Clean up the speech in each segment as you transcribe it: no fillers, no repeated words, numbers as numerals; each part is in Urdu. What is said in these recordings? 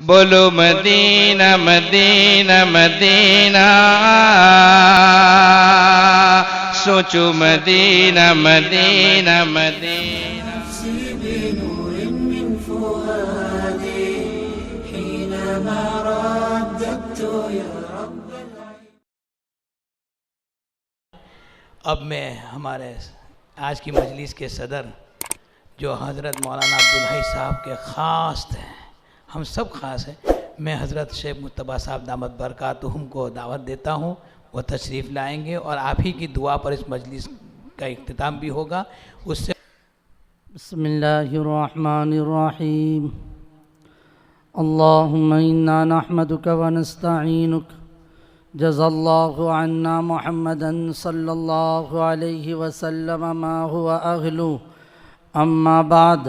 بولو مدینہ مدینہ مدینہ، سوچو مدینہ مدینہ مدینہ۔ نفسي بنور من فؤادي حينما رددت يا رب العالمين۔ اب میں ہمارے آج کی مجلس کے صدر جو حضرت مولانا عبدالحی صاحب کے خاص ہیں، ہم سب خاص ہیں، میں حضرت شیخ مجتبیٰ صاحب دامت برکاتہم کو دعوت دیتا ہوں، وہ تشریف لائیں گے اور آپ ہی کی دعا پر اس مجلس کا اختتام بھی ہوگا۔ اس سے بسم اللہ الرحمن الرحیم، اللہم انا نحمدک ونستعینک، جزا اللہ عنا محمدا صلی اللہ علیہ وسلم ما هو اہلو، اما بعد،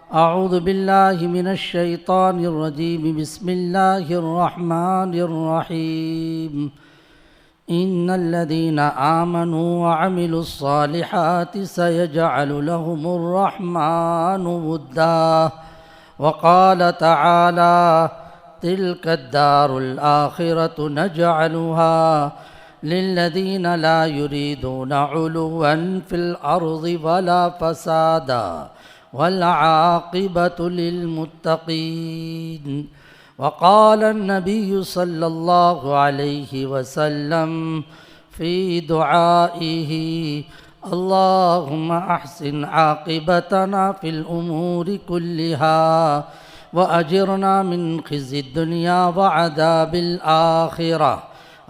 اعوذ باللہ من الشیطان الرجیم، بسم اللہ الرحمن الرحیم، ان الذین آمنوا وعملوا الصالحات سیجعل لهم الرحمن ودا، وقال تعالی تلک الدار الآخرة نجعلها للذین لا یریدون علوا فی الارض ولا فسادا والعاقبة للمتقین۔ وقال النبي صلى الله عليه وسلم في دعائه اللهم أحسن عاقبتنا في الأمور كلها وأجرنا من خزي الدنيا وعذاب الآخرة،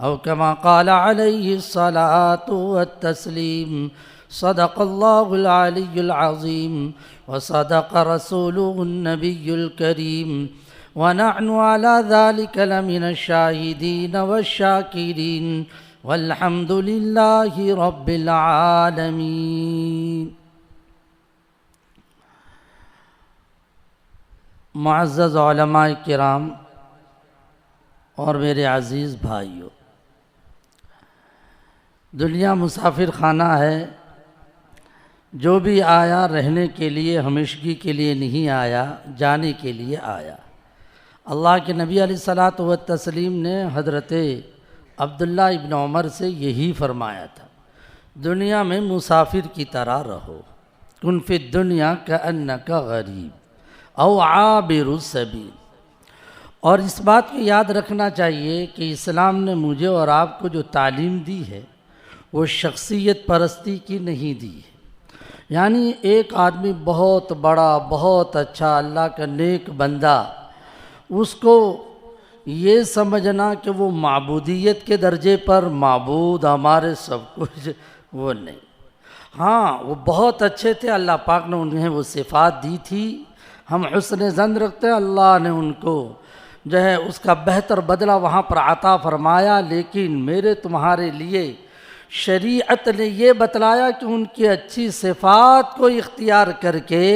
أو كما قال عليه الصلاة والتسليم۔ صدق الله العلي العظيم وصدق رسوله النبي الكريم، ونحن على ذلك لمن الشاهدين والشاكرين، والحمد لله رب العالمين۔ معزز علماء کرام اور میرے عزیز بھائیوں، دنیا مسافر خانہ ہے، جو بھی آیا رہنے کے لیے ہمیشگی کے لیے نہیں آیا، جانے کے لیے آیا۔ اللہ کے نبی علیہ الصلاۃ والتسلیم نے حضرت عبداللہ ابن عمر سے یہی فرمایا تھا، دنیا میں مسافر کی طرح رہو، کن فی الدنیا کأنک غریب او عابر السبیل۔ اور اس بات کو یاد رکھنا چاہیے کہ اسلام نے مجھے اور آپ کو جو تعلیم دی ہے وہ شخصیت پرستی کی نہیں دی ہے، یعنی ایک آدمی بہت بڑا، بہت اچھا، اللہ کا نیک بندہ، اس کو یہ سمجھنا کہ وہ معبودیت کے درجے پر معبود ہمارے سب کچھ، وہ نہیں۔ ہاں وہ بہت اچھے تھے، اللہ پاک نے انہیں وہ صفات دی تھی، ہم حسن ظن رکھتے ہیں، اللہ نے ان کو جو ہے اس کا بہتر بدلہ وہاں پر عطا فرمایا، لیکن میرے تمہارے لیے شریعت نے یہ بتلایا کہ ان کی اچھی صفات کو اختیار کر کے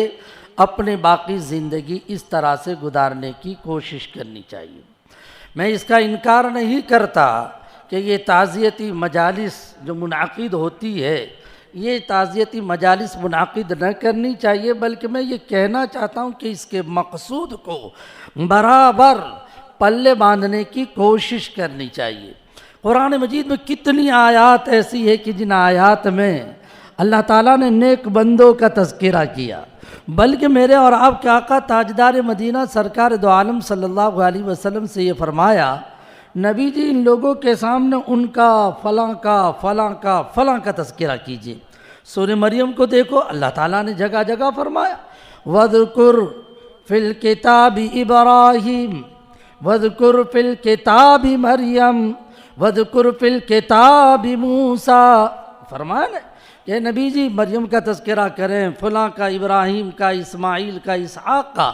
اپنے باقی زندگی اس طرح سے گزارنے کی کوشش کرنی چاہیے۔ میں اس کا انکار نہیں کرتا کہ یہ تعزیتی مجالس جو منعقد ہوتی ہے، یہ تعزیتی مجالس منعقد نہ کرنی چاہیے، بلکہ میں یہ کہنا چاہتا ہوں کہ اس کے مقصود کو برابر پلے باندھنے کی کوشش کرنی چاہیے۔ قرآن مجید میں کتنی آیات ایسی ہے کہ جن آیات میں اللہ تعالیٰ نے نیک بندوں کا تذکرہ کیا، بلکہ میرے اور آپ کے آقا تاجدار مدینہ سرکار دو عالم صلی اللہ علیہ وسلم سے یہ فرمایا، نبی جی ان لوگوں کے سامنے ان کا فلاں کا فلاں کا فلاں کا تذکرہ کیجیے۔ سورہ مریم کو دیکھو، اللہ تعالیٰ نے جگہ جگہ فرمایا وَاذْكُرْ فِي الْكِتَابِ إِبْرَاهِيمَ وَاذْكُرْ فِي الْكِتَابِ مَرْيَمَ وَاذْكُرْ فِي الْكِتَابِ مُوسَىٰ۔ فرمایا نا کہ نبی جی مریم کا تذکرہ کریں، فلاں کا، ابراہیم کا، اسماعیل کا، اسحاق کا،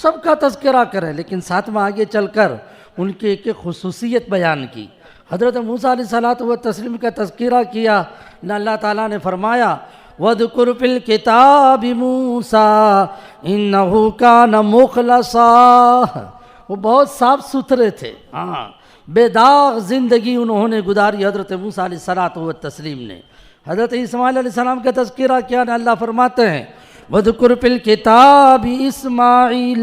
سب کا تذکرہ کریں، لیکن ساتھ میں آگے چل کر ان کی ایک خصوصیت بیان کی۔ حضرت موسیٰ علیہ الصلاۃ والتسلیم کا تذکرہ کیا، اللہ تعالیٰ نے فرمایا وَاذْكُرْ فِي الْكِتَابِ مُوسَىٰ إِنَّهُ كَانَ مُخْلَصًا، وہ بہت صاف ستھرے تھے، ہاں بے داغ زندگی انہوں نے گزاری حضرت موسیٰ علیہ الصلاۃ والتسلیم نے۔ حضرت اسماعیل علیہ السلام کا تذکرہ کیا، اللہ فرماتے ہیں وَاذْكُرْ فِي الْكِتَابِ إِسْمَاعِيل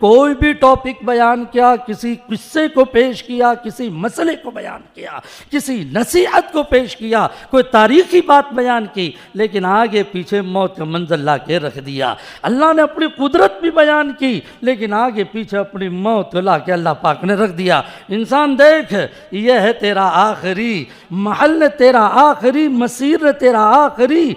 کوئی بھی ٹاپک بیان کیا، کسی قصے کو پیش کیا، کسی مسئلے کو بیان کیا، کسی نصیحت کو پیش کیا، کوئی تاریخی بات بیان کی، لیکن آگے پیچھے موت کا منظر لا کے رکھ دیا۔ اللہ نے اپنی قدرت بھی بیان کی، لیکن آگے پیچھے اپنی موت کو لا کے اللہ پاک نے رکھ دیا۔ انسان دیکھ، یہ ہے تیرا آخری محل، تیرا آخری مسیر، تیرا آخری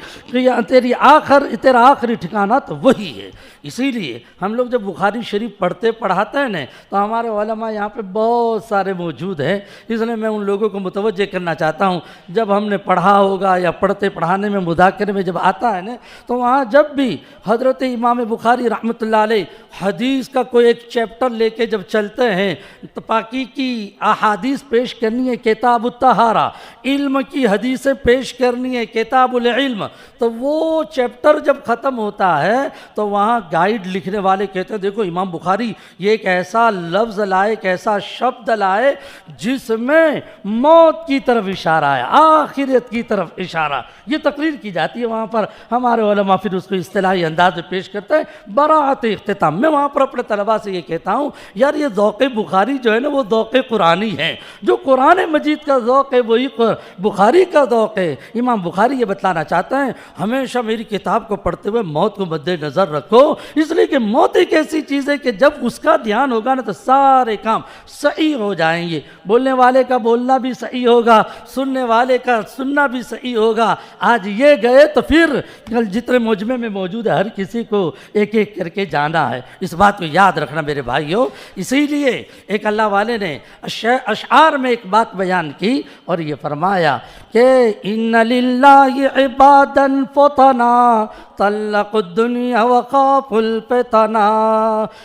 تیرا آخری ٹھکانہ تو وہی ہے۔ اسی لیے ہم لوگ جب بخاری شریف پڑھاتے ہیں نا، تو ہمارے علماء یہاں پہ بہت سارے موجود ہیں، اس لیے میں ان لوگوں کو متوجہ کرنا چاہتا ہوں، جب ہم نے پڑھا ہوگا یا پڑھانے میں مذاکرے میں جب آتا ہے نا، تو وہاں جب بھی حضرت امام بخاری رحمۃ اللہ علیہ حدیث کا کوئی ایک چیپٹر لے کے جب چلتے ہیں، تو پاکی کی احادیث پیش کرنی ہے کتاب الطہارہ، علم کی حدیثیں پیش کرنی ہے کتاب العلم، تو وہ چیپٹر جب ختم ہوتا ہے تو وہاں گائیڈ لکھنے والے کہتے ہیں دیکھو امام بخاری یہ ایک ایسا لفظ لائے، ایک ایسا شبد لائے جس میں موت کی طرف اشارہ ہے، آخرت کی طرف اشارہ، یہ تقریر کی جاتی ہے وہاں پر۔ ہمارے علماء پھر اس کو اصطلاحی انداز میں پیش کرتے ہیں، براعت اختتام۔ میں وہاں پر اپنے طلباء سے یہ کہتا ہوں، یار یہ ذوق بخاری جو ہے نا، وہ ذوق قرآنی ہے، جو قرآن مجید کا ذوق ہے وہی بخاری کا ذوق ہے۔ امام بخاری یہ بتلانا چاہتے ہیں، ہمیشہ میری کتاب کو پڑھتے ہوئے موت کو مد نظر رکھو، اس لیے کہ موت ایک ایسی چیز ہے کہ جب اس کا دھیان ہوگا نا تو سارے کام صحیح ہو جائیں گے، بولنے والے کا بولنا بھی صحیح ہوگا، سننے والے کا سننا بھی صحیح ہوگا۔ آج یہ گئے تو پھر کل جتنے مجمع میں موجود ہے ہر کسی کو ایک ایک کر کے جانا ہے، اس بات کو یاد رکھنا میرے بھائیوں۔ اسی لیے ایک اللہ والے نے اشعار میں ایک بات بیان کی اور یہ فرمایا کہ ان للہ عبادا فطنا طلقوا الدنیا وخافوا الفتنا۔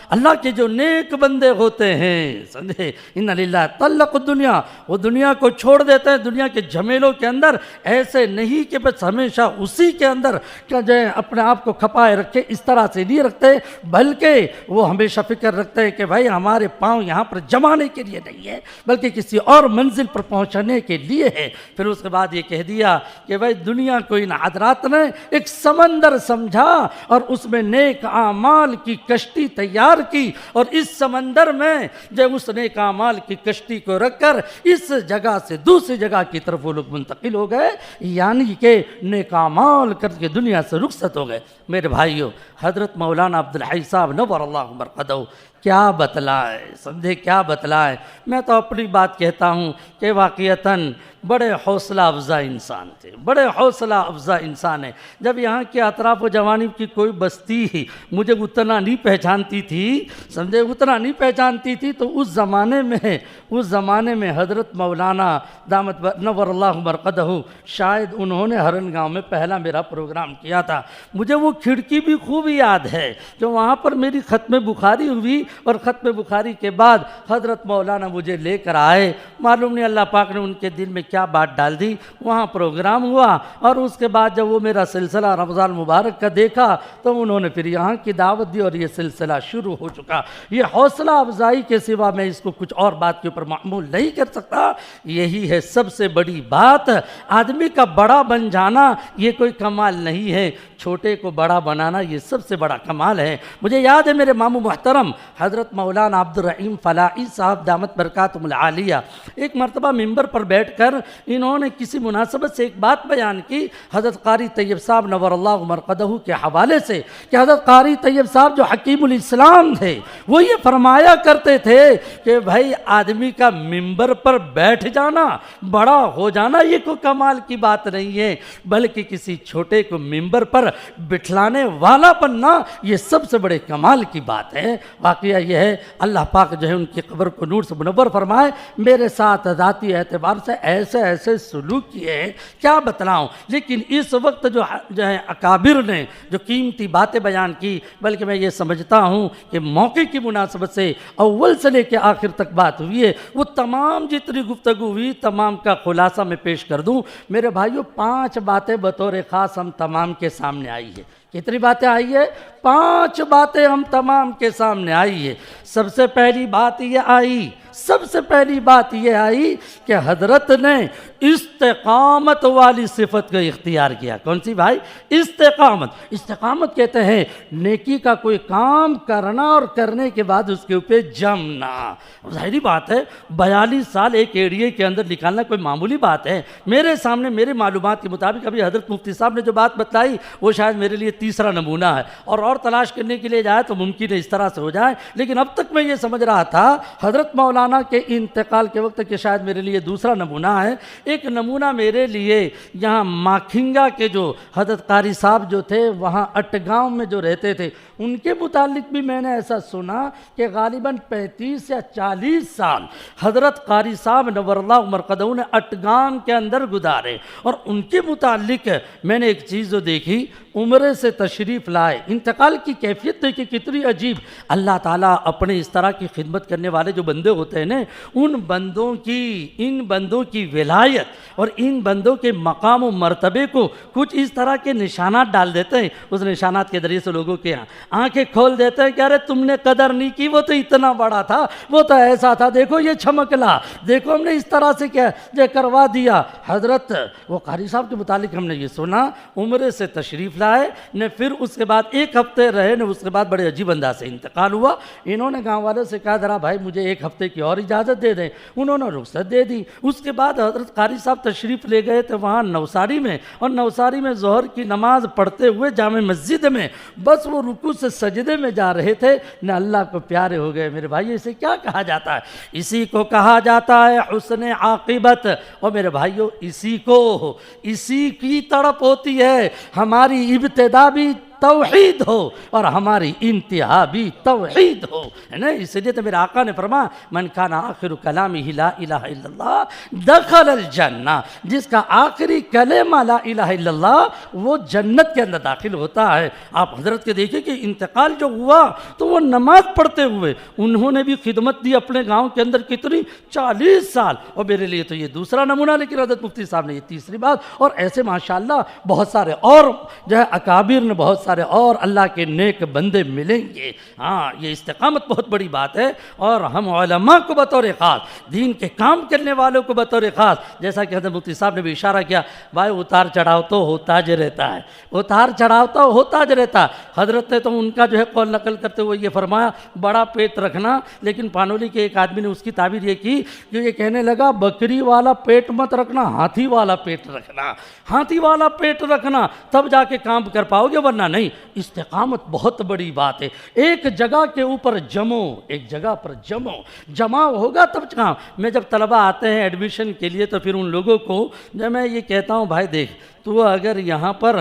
اللہ کے جو نیک بندے ہوتے ہیں، سمجھے، ان للہ طلقوا الدنیا، وہ دنیا کو چھوڑ دیتے ہیں، دنیا کے جھمیلوں کے اندر ایسے نہیں کہ بس ہمیشہ اسی کے اندر جو ہے اپنے آپ کو کھپائے رکھے، اس طرح سے نہیں رکھتے، بلکہ وہ ہمیشہ فکر رکھتے ہیں کہ بھائی ہمارے پاؤں یہاں پر جمانے کے لیے نہیں ہے بلکہ کسی اور منزل پر پہنچنے کے لیے ہے۔ پھر اس کے بعد یہ کہہ دیا کہ بھائی دنیا کو ان حضرات نے ایک سمندر سمجھا اور اس میں نیک اعمال کی کشتی تیار کی، اور اس سمندر میں جب اس نیک اعمال کی کشتی کو رکھ کر اس جگہ سے دوسری جگہ کی طرف وہ لوگ منتقل ہو گئے، یعنی کہ نیک اعمال کر کے دنیا سے رخصت ہو گئے۔ میرے بھائیوں، حضرت مولانا عبدالحی صاحب نور اللہ مرقدہ کیا بتلائے، سمجھے کیا بتلائے۔ میں تو اپنی بات کہتا ہوں کہ واقعتاً بڑے حوصلہ افزا انسان تھے، بڑے حوصلہ افزا انسان ہیں۔ جب یہاں کے اطراف و جوانب کی کوئی بستی مجھے اتنا نہیں پہچانتی تھی، سمجھے اتنا نہیں پہچانتی تھی، تو اس زمانے میں حضرت مولانا دامت نور اللہ مرقدہ شاید انہوں نے ہرن گاؤں میں پہلا میرا پروگرام کیا تھا۔ مجھے وہ کھڑکی بھی خوب یاد ہے جو وہاں پر میری ختم بخاری ہوئی، اور ختم بخاری کے بعد حضرت مولانا مجھے لے کر آئے، معلوم نہیں اللہ پاک نے ان کے دل میں کیا بات ڈال دی۔ وہاں پروگرام ہوا، اور اس کے بعد جب وہ میرا سلسلہ رمضان مبارک کا دیکھا تو انہوں نے پھر یہاں کی دعوت دی، اور یہ سلسلہ شروع ہو چکا۔ یہ حوصلہ افزائی کے سوا میں اس کو کچھ اور بات کے اوپر معمول نہیں کر سکتا۔ یہی ہے سب سے بڑی بات، آدمی کا بڑا بن جانا یہ کوئی کمال نہیں ہے، چھوٹے کو بڑا بنانا یہ سب سے بڑا کمال ہے۔ مجھے یاد ہے میرے ماموں محترم حضرت مولانا عبد الرحیم فلاحی صاحب دامت برکاتہم العالیہ ایک مرتبہ ممبر پر بیٹھ کر انہوں نے کسی مناسبت سے ایک بات بیان کی حضرت قاری طیب صاحب نور اللہ مرقدہ کے حوالے سے، کہ حضرت قاری طیب صاحب جو حکیم الاسلام تھے وہ یہ فرمایا کرتے تھے کہ بھائی آدمی کا ممبر پر بیٹھ جانا، بڑا ہو جانا یہ کوئی کمال کی بات نہیں ہے، بلکہ کسی چھوٹے کو ممبر پر بٹھلانے والا بننا یہ سب سے بڑے کمال کی بات ہے۔ واقعہ یہ ہے اللہ پاک جو ہے ان کی قبر کو نور سے منور فرمائے۔ میرے ساتھ ذاتی اعتبار سے ایسے سلوک کیے ہیں کیا بتلاؤں، لیکن اس وقت جو ہے اکابر نے جو قیمتی باتیں بیان کی، بلکہ میں یہ سمجھتا ہوں کہ موقع کی مناسبت سے اول سے لے کے آخر تک بات ہوئی ہے، وہ تمام جتنی گفتگو ہوئی تمام کا خلاصہ میں پیش کر دوں۔ میرے بھائیوں 5 باتیں بطور خاص ہم تمام کے سامنے آئی ہے، کتنی باتیں آئی ہے؟ 5 باتیں ہم تمام کے سامنے آئی ہے۔ سب سے پہلی بات یہ آئی، سب سے پہلی بات یہ آئی کہ حضرت نے استقامت والی صفت کو اختیار کیا۔ کون سی بھائی؟ استقامت۔ استقامت کہتے ہیں نیکی کا کوئی کام کرنا اور کرنے کے بعد اس کے اوپر جمنا۔ ظاہری بات ہے 42 سال ایک ایریے کے اندر نکالنا کوئی معمولی بات ہے؟ میرے سامنے میرے معلومات کے مطابق ابھی حضرت مفتی صاحب نے جو بات بتلائی وہ شاید میرے لیے تیسرا نمونہ ہے، اور تلاش کرنے کے لیے جائے تو ممکن ہے اس طرح سے ہو جائے، لیکن اب تک میں یہ سمجھ رہا تھا حضرت مولانا کے انتقال کے وقت کہ شاید میرے لیے دوسرا نمونہ ہے۔ ایک نمونہ میرے لیے یہاں ماکھنگا کے جو حضرت قاری صاحب جو تھے وہاں اٹگاؤں میں جو رہتے تھے ان کے متعلق بھی میں نے ایسا سنا کہ غالباً 35 یا 40 سال حضرت قاری صاحب نور اللہ مرقدہ نے اٹگام کے اندر گزارے، اور ان کے متعلق میں نے ایک چیز جو دیکھی، عمرے سے تشریف لائے، انتقال کی کیفیت دیکھیں کتنی عجیب۔ اللہ تعالیٰ اپنے اس طرح کی خدمت کرنے والے جو بندے ہوتے ہیں نا، ان بندوں کی ولایت اور ان بندوں کے مقام و مرتبے کو کچھ اس طرح کے نشانات ڈال دیتے ہیں، اس نشانات کے ذریعے سے لوگوں کے آنکھیں کھول دیتے ہیں کہ ارے تم نے قدر نہیں کی، وہ تو اتنا بڑا تھا، وہ تو ایسا تھا، دیکھو یہ چمکلا، دیکھو ہم نے اس طرح سے کیا یہ کروا دیا۔ حضرت وہ قاری صاحب کے متعلق ہم نے یہ سنا، عمرے سے تشریف لائے نے، پھر اس کے بعد 1 ہفتے رہے نے، اس کے بعد بڑے عجیب انداز سے انتقال ہوا۔ انہوں نے گاؤں والوں سے کہا ذرا بھائی مجھے 1 ہفتے کی اور اجازت دے دیں، انہوں نے رخصت دے دی۔ اس کے بعد حضرت قاری صاحب تشریف لے گئے تھے وہاں نوساری میں، اور نوساری میں ظہر کی نماز پڑھتے ہوئے جامع مسجد میں بس وہ رکوع سے سجدے میں جا رہے تھے نہ اللہ کو پیارے ہو گئے۔ میرے بھائی اسے کیا کہا جاتا ہے؟ اسی کو کہا جاتا ہے حسن عاقبت۔ اور میرے بھائیو اسی کی تڑپ ہوتی ہے ہماری ابتدا بھی توحید ہو اور ہماری انتہا بھی توحید ہو، ہے نا؟ اس لیے تو میرے آقا نے فرمایا من کان آخر کلامہ لا الہ الا اللہ دخل الجنہ، جس کا آخری کلمہ لا الہ الا اللہ وہ جنت کے اندر داخل ہوتا ہے۔ آپ حضرت کے دیکھیں کہ انتقال جو ہوا تو وہ نماز پڑھتے ہوئے انہوں نے بھی خدمت دی اپنے گاؤں کے اندر، کتنی 40 سال، اور میرے لیے تو یہ دوسرا نمونہ، لیکن حضرت مفتی صاحب نے یہ تیسری بات، اور ایسے ماشاءاللہ بہت سارے اور جو ہے اکابر نے بہت سارے اور اللہ کے نیک بندے ملیں گے۔ ہاں یہ استقامت بہت بڑی بات ہے، اور ہم علماء کو بطور خاص، دین کے کام کرنے والوں کو بطور خاص، جیسا کہ حضرت مفتی صاحب نے بھی اشارہ کیا، بھائی اتار چڑھاؤ تو ہوتا ج رہتا ہے، اتار چڑھاؤ تو ہوتا ج رہتا ہے۔ حضرت نے تو ان کا جو ہے قول نقل کرتے ہوئے یہ فرمایا بڑا پیٹ رکھنا، لیکن پانولی کے ایک آدمی نے اس کی تعبیر یہ کی جو یہ کہنے لگا بکری والا پیٹ مت رکھنا، ہاتھی والا پیٹ رکھنا، ہاتھی والا پیٹ رکھنا تب جا کے کام کر پاؤ گے، ورنہ نہیں۔ استقامت بہت بڑی بات ہے، ایک جگہ کے اوپر جمو، ایک جگہ پر جمع ہوگا تب کام۔ میں جب طلبہ آتے ہیں ایڈمیشن کے لیے تو پھر ان لوگوں کو جب میں یہ کہتا ہوں بھائی دیکھ تو اگر یہاں پر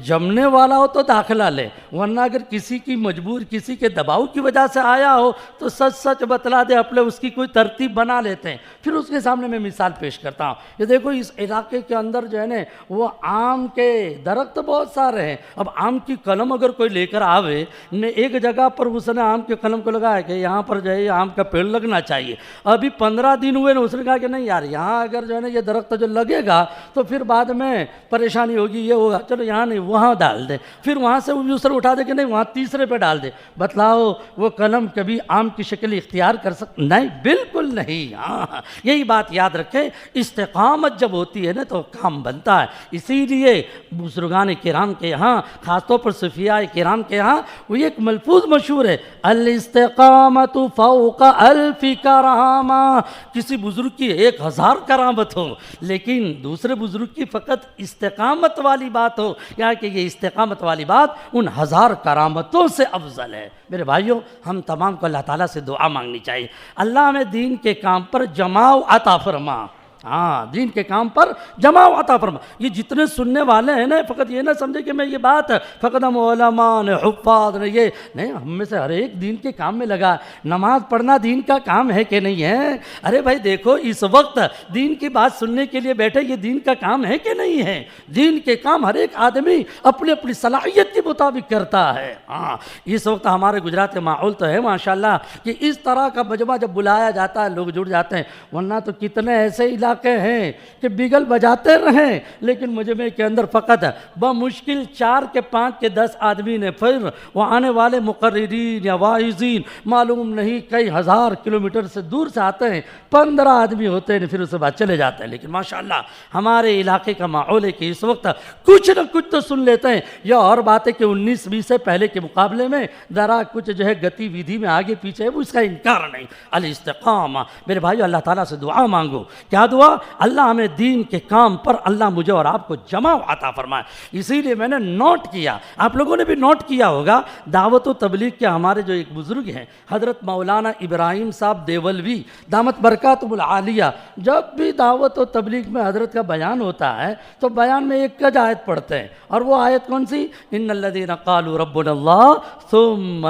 جمنے والا ہو تو داخلہ لے، ورنہ اگر کسی کی مجبور کسی کے دباؤ کی وجہ سے آیا ہو تو سچ بتلا دے، اپنے اس کی کوئی ترتیب بنا لیتے ہیں۔ پھر اس کے سامنے میں مثال پیش کرتا ہوں، یہ دیکھو اس علاقے کے اندر جو ہے نا وہ آم کے درخت بہت سارے ہیں، اب آم کی قلم اگر کوئی لے کر آوے نے ایک جگہ پر اس نے آم کے قلم کو لگایا کہ یہاں پر جو ہے یہ آم کا پیڑ لگنا چاہیے، ابھی 15 دن ہوئے نا، اس نے کہا کہ نہیں یار یہاں اگر جو ہے نا یہ درخت جو لگے گا تو پھر بعد میں پریشانی ہوگی، یہ ہوگا، چلو یہاں نہیں وہاں ڈال دے، پھر وہاں سے دوسرے اٹھا دے کہ نہیں وہاں تیسرے پہ ڈال دے۔ بتلاؤ وہ قلم کبھی آم کی شکل اختیار کر نہیں، بالکل نہیں۔ ہاں یہی بات یاد رکھیں، استقامت جب ہوتی ہے نا تو کام بنتا ہے۔ اسی لیے بزرگان کرام کے یہاں خاص طور پر صوفیاء کرام کے ہاں وہ ایک ملفوظ مشہور ہے، الاستقامت فوق 1000 کرامہ۔ کسی بزرگ کی 1000 کرامت ہو لیکن دوسرے بزرگ کی فقط استقامت والی بات ہو، یا کہ یہ استقامت والی بات ان 1000 کرامتوں سے افضل ہے۔ میرے بھائیوں ہم تمام کو اللہ تعالیٰ سے دعا مانگنی چاہیے، اللہ ہمیں دین کے کام پر جماؤ عطا فرما۔ ہاں دین کے کام پر جماؤ عطا فرما۔ یہ جتنے سننے والے ہیں نا فقط یہ نہ سمجھے کہ میں یہ بات فقط ہم علماء نے حفاظ نے یہ نہیں، ہم میں سے ہر ایک دین کے کام میں لگا۔ نماز پڑھنا دین کا کام ہے کہ نہیں ہے؟ ارے بھائی دیکھو اس وقت دین کی بات سننے کے لیے بیٹھے، یہ دین کا کام ہے کہ نہیں ہے؟ دین کے کام ہر ایک آدمی اپنی اپنی صلاحیت کے مطابق کرتا ہے۔ ہاں اس وقت ہمارے گجرات کا ماحول تو ہے ماشاءاللہ کہ اس طرح کا مجمع جب بلایا جاتا ہے لوگ جڑ جاتے ہیں، ورنہ تو کتنے ایسے علاقے علاقے ہیں کہ بگل بجاتے رہیں لیکن مجمع کے اندر فقط بمشکل 4 کے 5 کے 10 آدمی نے، پھر وہ آنے والے مقررین یا واعظین معلوم نہیں کئی ہزار کلومیٹر سے دور سے آتے ہیں، 15 آدمی ہوتے ہیں، پھر اس کے بعد چلے جاتے ہیں۔ لیکن ماشاءاللہ ہمارے علاقے کا ماحول ہے کہ اس وقت کچھ نہ کچھ تو سن لیتے ہیں۔ یہ اور بات ہے کہ 19-20 سے پہلے کے مقابلے میں ذرا کچھ جو ہے گتی ودھی میں آگے پیچھے ہے، وہ اس کا انکار نہیں۔ الاستقامہ، میرے بھائیو اللہ تعالیٰ سے دعا مانگو۔ کیا دعا؟ اللہ ہمیں دین کے کام پر اللہ مجھے اور آپ کو جمع عطا فرمائے۔ اسی لیے میں نے نوٹ کیا، آپ لوگوں نے بھی نوٹ کیا ہوگا، دعوت و تبلیغ کے ہمارے جو ایک بزرگ ہیں حضرت مولانا ابراہیم صاحب دیولوی دامت برکاتہم العالیہ، جب بھی دعوت و تبلیغ میں حضرت کا بیان ہوتا ہے تو بیان میں ایک کج آیت پڑھتے ہیں، اور وہ آیت کون سی؟ ان الذین قالوا ربنا اللہ ثم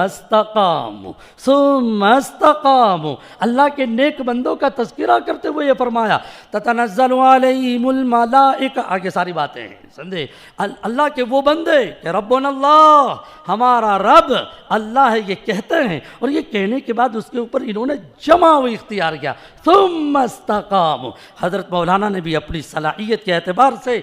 استقاموا، اللہ کے نیک بندوں کا تذکرہ کرتے ہوئے یہ فرمایا تتنزل علیہم الملائکہ، آگے ساری باتیں ہیں سمجھے، اللہ کے وہ بندے کہ ربنا اللہ، ہمارا رب اللہ ہے، یہ کہتے ہیں، اور یہ کہنے کے بعد اس کے اوپر انہوں نے جمع ہوئی اختیار کیا، ثم استقاموا۔ حضرت مولانا نے بھی اپنی صلاحیت کے اعتبار سے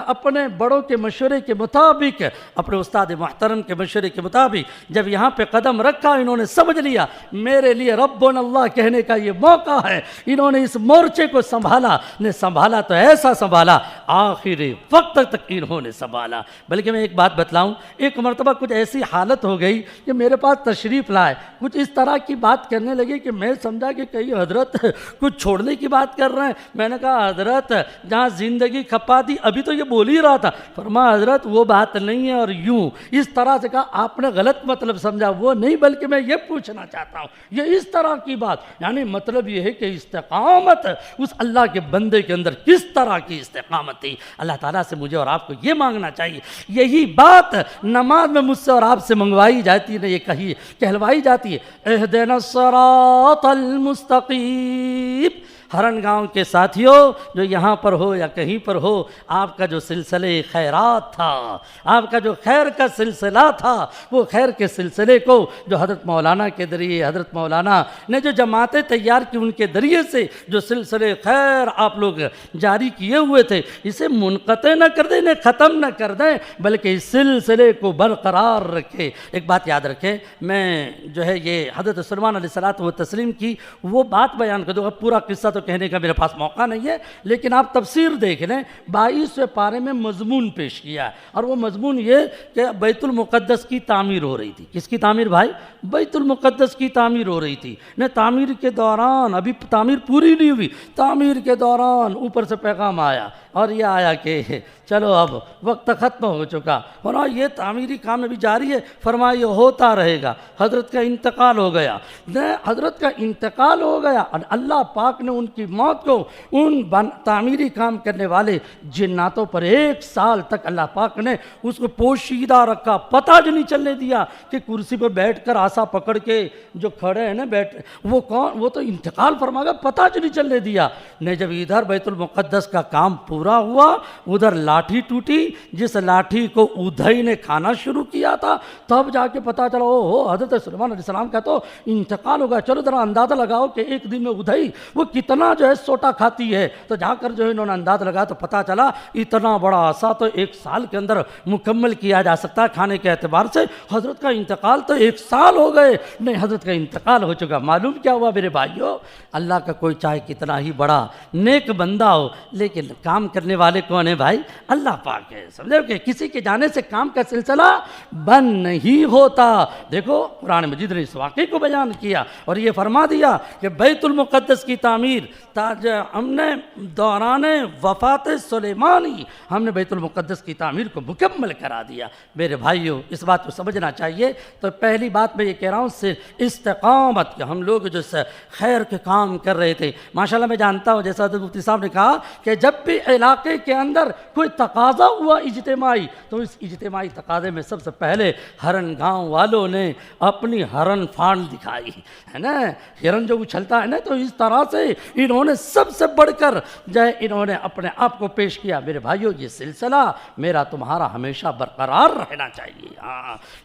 اپنے بڑوں کے مشورے کے مطابق، اپنے استاد محترم کے مشورے کے مطابق جب یہاں پہ قدم رکھا، انہوں نے سمجھ لیا میرے لیے ربنا اللہ کہنے کا یہ موقع ہے۔ انہوں نے اس مورچے کو سنبھالا تو ایسا سنبھالا، آخر وقت تک انہوں نے سنبھالا۔ بلکہ میں ایک بات بتلاؤں، ایک مرتبہ کچھ ایسی حالت ہو گئی کہ میرے پاس تشریف لائے، کچھ اس طرح کی بات کرنے لگے کہ میں سمجھا کہ کئی حضرت کچھ چھوڑنے کی بات کر رہے ہیں۔ میں نے کہا حضرت جہاں زندگی کھپا دی، ابھی تو یہ بول ہی رہا تھا۔ فرمایا حضرت وہ بات نہیں ہے، اور یوں اس طرح سے کہا آپ نے غلط مطلب سمجھا، وہ نہیں، بلکہ میں یہ پوچھنا چاہتا ہوں یہ اس طرح کی بات، یعنی مطلب یہ ہے کہ استقامت اس اللہ کے بندے کے اندر کس طرح کی استقامت تھی۔ اللہ تعالیٰ سے مجھے اور آپ کو یہ مانگنا چاہیے، یہی بات نماز میں مجھ سے اور آپ سے منگوائی جاتی ہے، یہ کہلوائی جاتی ہے، اہدنا الصراط المستقیم۔ ہرن گاؤں کے ساتھیوں جو یہاں پر ہو یا کہیں پر ہو، آپ کا جو سلسلے خیرات تھا، آپ کا جو خیر کا سلسلہ تھا، وہ خیر کے سلسلے کو جو حضرت مولانا کے ذریعے، حضرت مولانا نے جو جماعتیں تیار کی ان کے ذریعے سے جو سلسلے خیر آپ لوگ جاری کیے ہوئے تھے، اسے منقطع نہ کر دیں، انہیں ختم نہ کر دیں، بلکہ اس سلسلے کو برقرار رکھے۔ ایک بات یاد رکھیں، میں جو ہے یہ حضرت سلیمان علیہ الصلوۃ والتسلیم کی وہ بات بیان کر دوں، پورا قصہ تو کہنے کا میرے پاس موقع نہیں ہے، لیکن آپ تفسیر دیکھ لیں، 22ویں پارے میں مضمون پیش کیا ہے، اور وہ مضمون یہ کہ بیت المقدس کی تعمیر ہو رہی تھی۔ کس کی تعمیر بھائی؟ بیت المقدس کی تعمیر ہو رہی تھی۔ تعمیر کے دوران، ابھی تعمیر پوری نہیں ہوئی، تعمیر کے دوران اوپر سے پیغام آیا، اور یہ آیا کہ چلو اب وقت ختم ہو چکا، فرمایا یہ تعمیری کام ابھی جاری ہے، فرمایا یہ ہوتا رہے گا۔ حضرت کا انتقال ہو گیا، حضرت کا انتقال ہو گیا، اور اللہ پاک نے ان کی موت کو ان تعمیری کام کرنے والے جناتوں پر 1 سال تک اللہ پاک نے اس کو پوشیدہ رکھا، پتہ جو نہیں چلنے دیا کہ کرسی پر بیٹھ کر آسا پکڑ کے جو کھڑے ہیں نا بیٹھ، وہ کون؟ وہ تو انتقال فرما گیا، پتہ جو نہیں چلنے دیا۔ نے جب ادھر بیت المقدس کا کام پورا ہوا، ادھر لاٹھی ٹوٹی، جس لاٹھی کو ادھئی نے کھانا شروع کیا تھا، تب جا کے پتہ چلا او حضرت سلیمان علیہ السلام کا تو انتقال ہوگا۔ چلو ذرا اندازہ لگاؤ کہ ایک دن میں ادھئی وہ کتنا جو ہے سوٹا کھاتی ہے، تو جا کر جو ہے انہوں نے انداز لگایا تو پتہ چلا اتنا بڑا عصا تو 1 سال کے اندر مکمل کیا جا سکتا ہے کھانے کے اعتبار سے۔ حضرت کا انتقال تو 1 سال ہو گئے، نہیں حضرت کا انتقال ہو چکا۔ معلوم کیا ہوا میرے بھائیو؟ اللہ کا کوئی چاہے کتنا ہی بڑا نیک بندہ ہو، لیکن کام کرنے والے کون ہیں بھائی؟ اللہ پاک ہے۔ سمجھے کہ کسی کے جانے سے کام کا سلسلہ بند نہیں ہوتا۔ دیکھو قرآن مجید نے اس واقعے کو بیان کیا اور یہ فرما دیا کہ بیت المقدس کی تعمیر ہم نے دوران وفات سلیمانی ہم نے بیت المقدس کی تعمیر کو مکمل کرا دیا۔ میرے بھائیوں اس بات کو سمجھنا چاہیے۔ تو پہلی بات میں یہ کہہ رہا ہوں سے استقامت، کہ ہم لوگ جو خیر کے کام کر رہے تھے، ماشاءاللہ میں جانتا ہوں جیسا حضرت مفتی صاحب نے کہا کہ جب بھی علاقے کے اندر کوئی تقاضا ہوا اجتماعی، تو اس اجتماعی تقاضے میں سب سے پہلے ہرن گاؤں والوں نے اپنی ہرن فان دکھائی ہے نا، ہرن جو اچھلتا ہے نا، تو اس طرح سے انہوں نے سب سے بڑھ کر جو ہے انہوں نے اپنے آپ کو پیش کیا۔ میرے بھائیوں یہ سلسلہ میرا تمہارا ہمیشہ برقرار رہنا چاہیے۔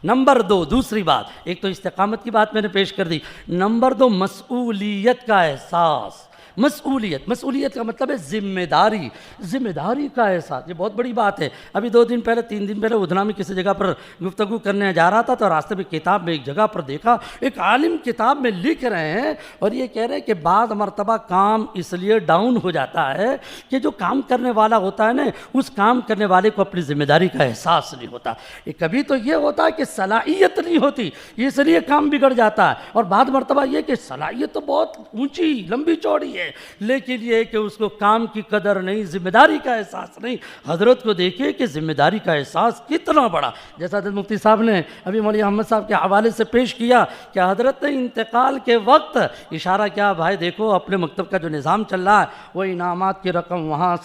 نمبر 2، دوسری بات، ایک تو استقامت کی بات میں نے پیش کر دی، نمبر 2 مسئولیت کا احساس۔ مسئولیت، مسئولیت کا مطلب ہے ذمہ داری، ذمہ داری کا احساس، یہ بہت بڑی بات ہے۔ ابھی 2 دن پہلے 3 دن پہلے ادنا میں کسی جگہ پر گفتگو کرنے جا رہا تھا تو راستے میں کتاب میں ایک جگہ پر دیکھا، ایک عالم کتاب میں لکھ رہے ہیں اور یہ کہہ رہے ہیں کہ بعض مرتبہ کام اس لیے ڈاؤن ہو جاتا ہے کہ جو کام کرنے والا ہوتا ہے نا، اس کام کرنے والے کو اپنی ذمہ داری کا احساس نہیں ہوتا۔ کبھی تو یہ ہوتا ہے کہ صلاحیت نہیں ہوتی، اس لیے کام بگڑ جاتا ہے، اور بعض مرتبہ یہ کہ صلاحیت تو بہت اونچی لمبی چوڑی ہے لیکن یہ کہ اس کو کام کی قدر نہیں، ذمہ داری کا احساس نہیں۔ حضرت کو دیکھیے کہ ذمہ داری کا احساس کتنا بڑا، جیسا حضرت مفتی صاحب نے ابھی مولوی احمد صاحب کے حوالے سے پیش کیا کہ حضرت نے انتقال کے وقت اشارہ کیا، بھائی دیکھو اپنے مکتب کا جو نظام چل رہا ہے وہ انعامات کی رقم وہاں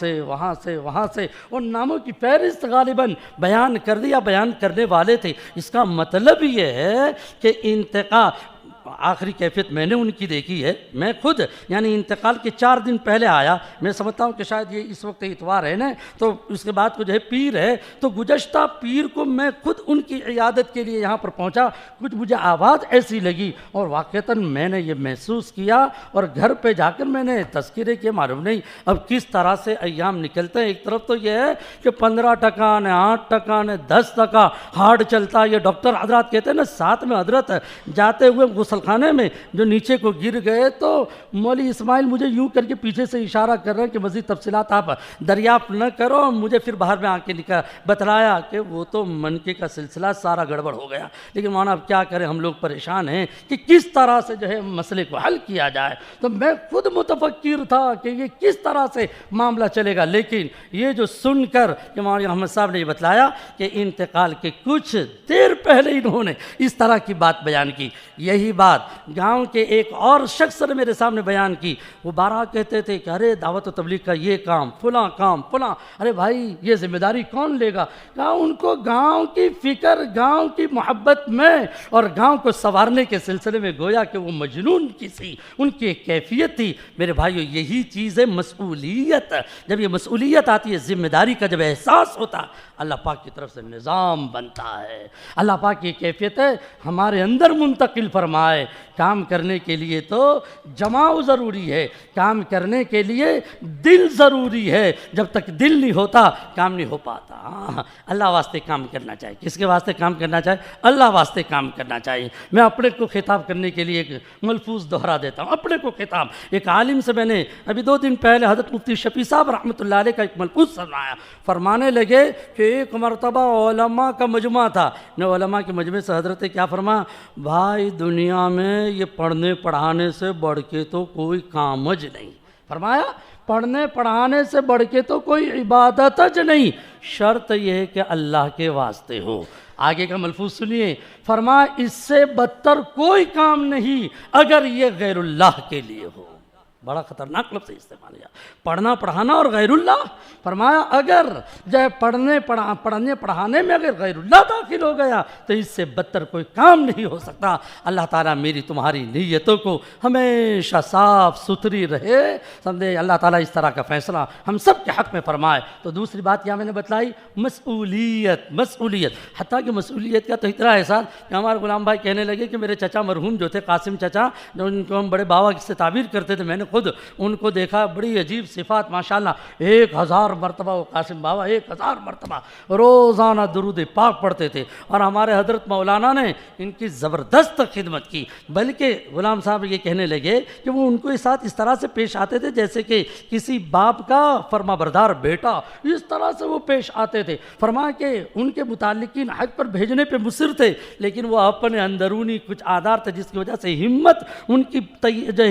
سے ان ناموں کی فہرست غالباً بیان کر دیا، بیان کرنے والے تھے۔ اس کا مطلب یہ ہے کہ انتقال آخری کیفیت میں نے ان کی دیکھی ہے، میں خود یعنی انتقال کے 4 دن پہلے آیا، میں سمجھتا ہوں کہ شاید یہ اس وقت اتوار ہے نا، تو اس کے بعد کو جو ہے پیر ہے، تو گزشتہ پیر کو میں خود ان کی عیادت کے لیے یہاں پر پہنچا، کچھ مجھے آواز ایسی لگی اور واقعتاً میں نے یہ محسوس کیا اور گھر پہ جا کر میں نے تذکرے کے معلوم نہیں اب کس طرح سے ایام نکلتے ہیں۔ ایک طرف تو یہ ہے کہ 15 ٹکا نے 8 ٹکا نے 10 ٹکا ہارڈ چلتا ہے، یہ ڈاکٹر حضرات کہتے ہیں نا، ساتھ میں حضرت جاتے ہوئے غسل خانے میں جو نیچے کو گر گئے تو مولوی اسماعیل مجھے یوں کر کے پیچھے سے اشارہ کر رہے ہیں کہ مزید تفصیلات آپ دریافت نہ کرو، مجھے پھر باہر میں آ کے بتلایا کہ وہ تو منکے کا سلسلہ سارا گڑبڑ ہو گیا، لیکن مولانا اب کیا کریں، ہم لوگ پریشان ہیں کہ کس طرح سے جو ہے مسئلے کو حل کیا جائے۔ تو میں خود متفکر تھا کہ یہ کس طرح سے معاملہ چلے گا، لیکن یہ جو سن کر کہ مولوی احمد صاحب نے یہ بتلایا کہ انتقال کے کچھ دیر پہلے انہوں نے اس طرح کی بات بیان کی، یہی بات گاؤں کے ایک اور شخص نے میرے سامنے بیان کی۔ وہ بارہ کہتے تھے کہ ارے دعوت و تبلیغ کا یہ کام فلاں کام فلاں، ارے بھائی یہ ذمہ داری کون لے گا؟ کہا ان کو گاؤں کی فکر، گاؤں کی محبت میں اور گاؤں کو سنوارنے کے سلسلے میں گویا کہ وہ مجنون کسی ان کی ایک کیفیت تھی۔ میرے بھائیو یہی چیز ہے مسئولیت، جب یہ مسئولیت آتی ہے، ذمہ داری کا جب احساس ہوتا ہے، اللہ پاک کی طرف سے نظام بنتا ہے۔ اللہ پاک کی کیفیت ہے ہمارے اندر منتقل فرمائے، کام کرنے کے لیے تو جماؤ ضروری ہے، کام کرنے کے لیے دل ضروری ہے، جب تک دل نہیں ہوتا کام نہیں ہو پاتا۔ اللہ واسطے کام کرنا چاہیے۔ کس کے واسطے کام کرنا چاہیے؟ اللہ واسطے کام کرنا چاہیے۔ میں اپنے کو خطاب کرنے کے لیے ایک ملفوظ دہرا دیتا ہوں، اپنے کو خطاب۔ ایک عالم سے میں نے ابھی 2 دن پہلے حضرت مفتی شفیع صاحب رحمۃ اللہ علیہ کا ایک ملفوظ سنایا، فرمانے لگے کہ ایک مرتبہ علماء کا مجمع تھا، نے علماء کے مجمع سے حضرت کیا فرمایا، بھائی دنیا میں یہ پڑھنے پڑھانے سے بڑھ کے تو کوئی کامج نہیں۔ فرمایا پڑھنے پڑھانے سے بڑھ کے تو کوئی عبادت نہیں، شرط یہ ہے کہ اللہ کے واسطے ہو۔ آگے کا ملفوظ سنیے، فرمایا اس سے بدتر کوئی کام نہیں اگر یہ غیر اللہ کے لیے ہو۔ بڑا خطرناک لفظ استعمال کیا، پڑھنا پڑھانا اور غیر اللہ۔ فرمایا اگر جو پڑھنے پڑھانے میں اگر غیر اللہ داخل ہو گیا تو اس سے بدتر کوئی کام نہیں ہو سکتا۔ اللہ تعالیٰ میری تمہاری نیتوں کو ہمیشہ صاف ستھری رہے، سمجھے، اللہ تعالیٰ اس طرح کا فیصلہ ہم سب کے حق میں فرمائے۔ تو دوسری بات کیا میں نے بتلائی، مسئولیت، حتیٰ کہ مسئولیت کا تو اتنا احساس کہ ہمارے غلام بھائی کہنے لگے کہ میرے چچا مرحوم جو تھے قاسم چچا، جو ان کو ہم بڑے بابا سے تعبیر کرتے تھے، میں نے خود ان کو دیکھا، بڑی عجیب صفات ماشاءاللہ، 1000 مرتبہ وہ قاسم بابا 1000 مرتبہ روزانہ درود پاک پڑھتے تھے، اور ہمارے حضرت مولانا نے ان کی زبردست خدمت کی۔ بلکہ غلام صاحب یہ کہنے لگے کہ وہ ان کو ساتھ اس طرح سے پیش آتے تھے جیسے کہ کسی باپ کا فرما بردار بیٹا، اس طرح سے وہ پیش آتے تھے۔ فرمایا کہ ان کے متعلقین حج پر بھیجنے پہ مصر تھے، لیکن وہ اپنے اندرونی کچھ آدار تھے جس کی وجہ سے ہمت ان کی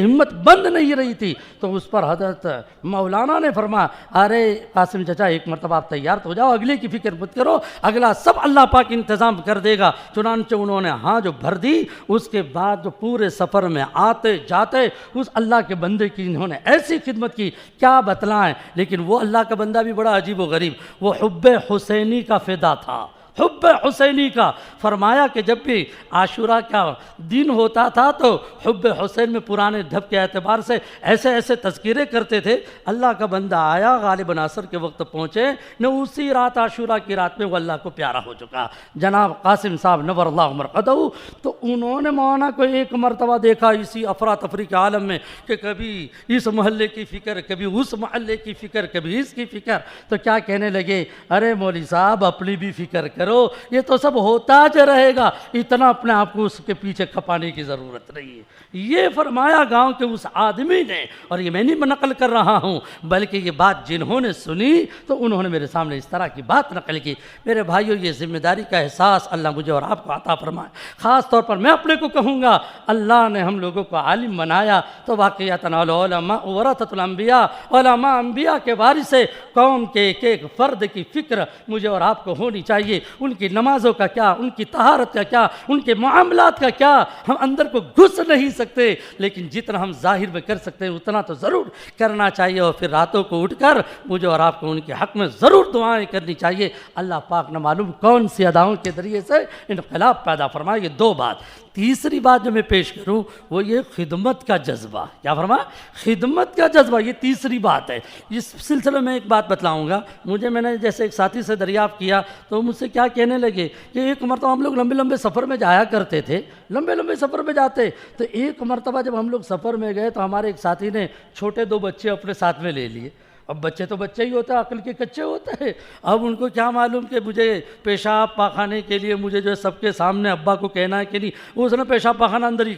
ہمت بند نہیں رہی تھی۔ تو اس پر حضرت مولانا نے فرمایا ارے قاسم چچا ایک مرتبہ آپ تیار تو ہو جاؤ، اگلے کی فکر مت کرو، اگلا سب اللہ پاک انتظام کر دے گا۔ چنانچہ انہوں نے ہاں جو بھر دی، اس کے بعد جو پورے سفر میں آتے جاتے اس اللہ کے بندے کی انہوں نے ایسی خدمت کی کیا بتلائیں۔ لیکن وہ اللہ کا بندہ بھی بڑا عجیب و غریب، وہ حب حسینی کا فدا تھا۔ حب حسینی کا۔ فرمایا کہ جب بھی عاشورہ کا دن ہوتا تھا تو حب حسین میں پرانے دھب کے اعتبار سے ایسے ایسے تذکرے کرتے تھے۔ اللہ کا بندہ آیا، غالب عصر کے وقت پہنچے نہ، اسی رات عاشورہ کی رات میں وہ اللہ کو پیارا ہو چکا، جناب قاسم صاحب نور اللہ مرقدہ۔ تو انہوں نے مولانا کو ایک مرتبہ دیکھا اسی افراتفری کے عالم میں کہ کبھی اس محلے کی فکر، کبھی اس محلے کی فکر، کبھی اس کی فکر، تو کیا کہنے لگے، ارے مولوی صاحب اپنی بھی فکر کرو، یہ تو سب ہوتا جو رہے گا، اتنا اپنے آپ کو اس کے پیچھے کھپانے کی ضرورت نہیں ہے۔ یہ فرمایا گاؤں کے اس آدمی نے، اور یہ میں نہیں نقل کر رہا ہوں بلکہ یہ بات جنہوں نے سنی تو انہوں نے میرے سامنے اس طرح کی بات نقل کی۔ میرے بھائیو، یہ ذمہ داری کا احساس اللہ مجھے اور آپ کو عطا فرمائے۔ خاص طور پر میں اپنے کو کہوں گا، اللہ نے ہم لوگوں کو عالم بنایا تو واقعتاً العلماء ورثۃ الانبیاء، علماء انبیاء کے وارث سے قوم کے ایک ایک فرد کی فکر مجھے اور آپ کو ہونی چاہیے۔ ان کی نمازوں کا کیا، ان کی طہارت کا کیا، ان کے معاملات کا کیا، ہم اندر کو گھس نہیں سکتے، لیکن جتنا ہم ظاہر میں کر سکتے ہیں اتنا تو ضرور کرنا چاہیے، اور پھر راتوں کو اٹھ کر مجھے اور آپ کو ان کے حق میں ضرور دعائیں کرنی چاہیے۔ اللہ پاک نہ معلوم کون سی اداؤں کے ذریعے سے انقلاب پیدا فرمائے۔ یہ دو بات۔ تیسری بات جو میں پیش کروں وہ یہ خدمت کا جذبہ۔ کیا فرمایا؟ خدمت کا جذبہ، یہ تیسری بات ہے۔ اس سلسلے میں ایک بات بتلاؤں گا، میں نے جیسے ایک ساتھی سے دریافت کیا تو مجھ سے کیا کہنے لگے کہ ایک مرتبہ ہم لوگ لمبے لمبے سفر میں جایا کرتے تھے، لمبے سفر میں جاتے، تو ایک مرتبہ جب ہم لوگ سفر میں گئے تو ہمارے ایک ساتھی نے چھوٹے 2 بچے اپنے ساتھ میں لے لیے۔ اب بچے تو بچے ہی ہوتے ہیں، عقل کے کچے ہوتے ہیں۔ اب ان کو کیا معلوم کہ مجھے پیشاب پاخانے کے لیے مجھے جو ہے سب کے سامنے ابا کو کہنا ہے کہ نہیں، اس نے پیشاب پاخانہ اندر ہی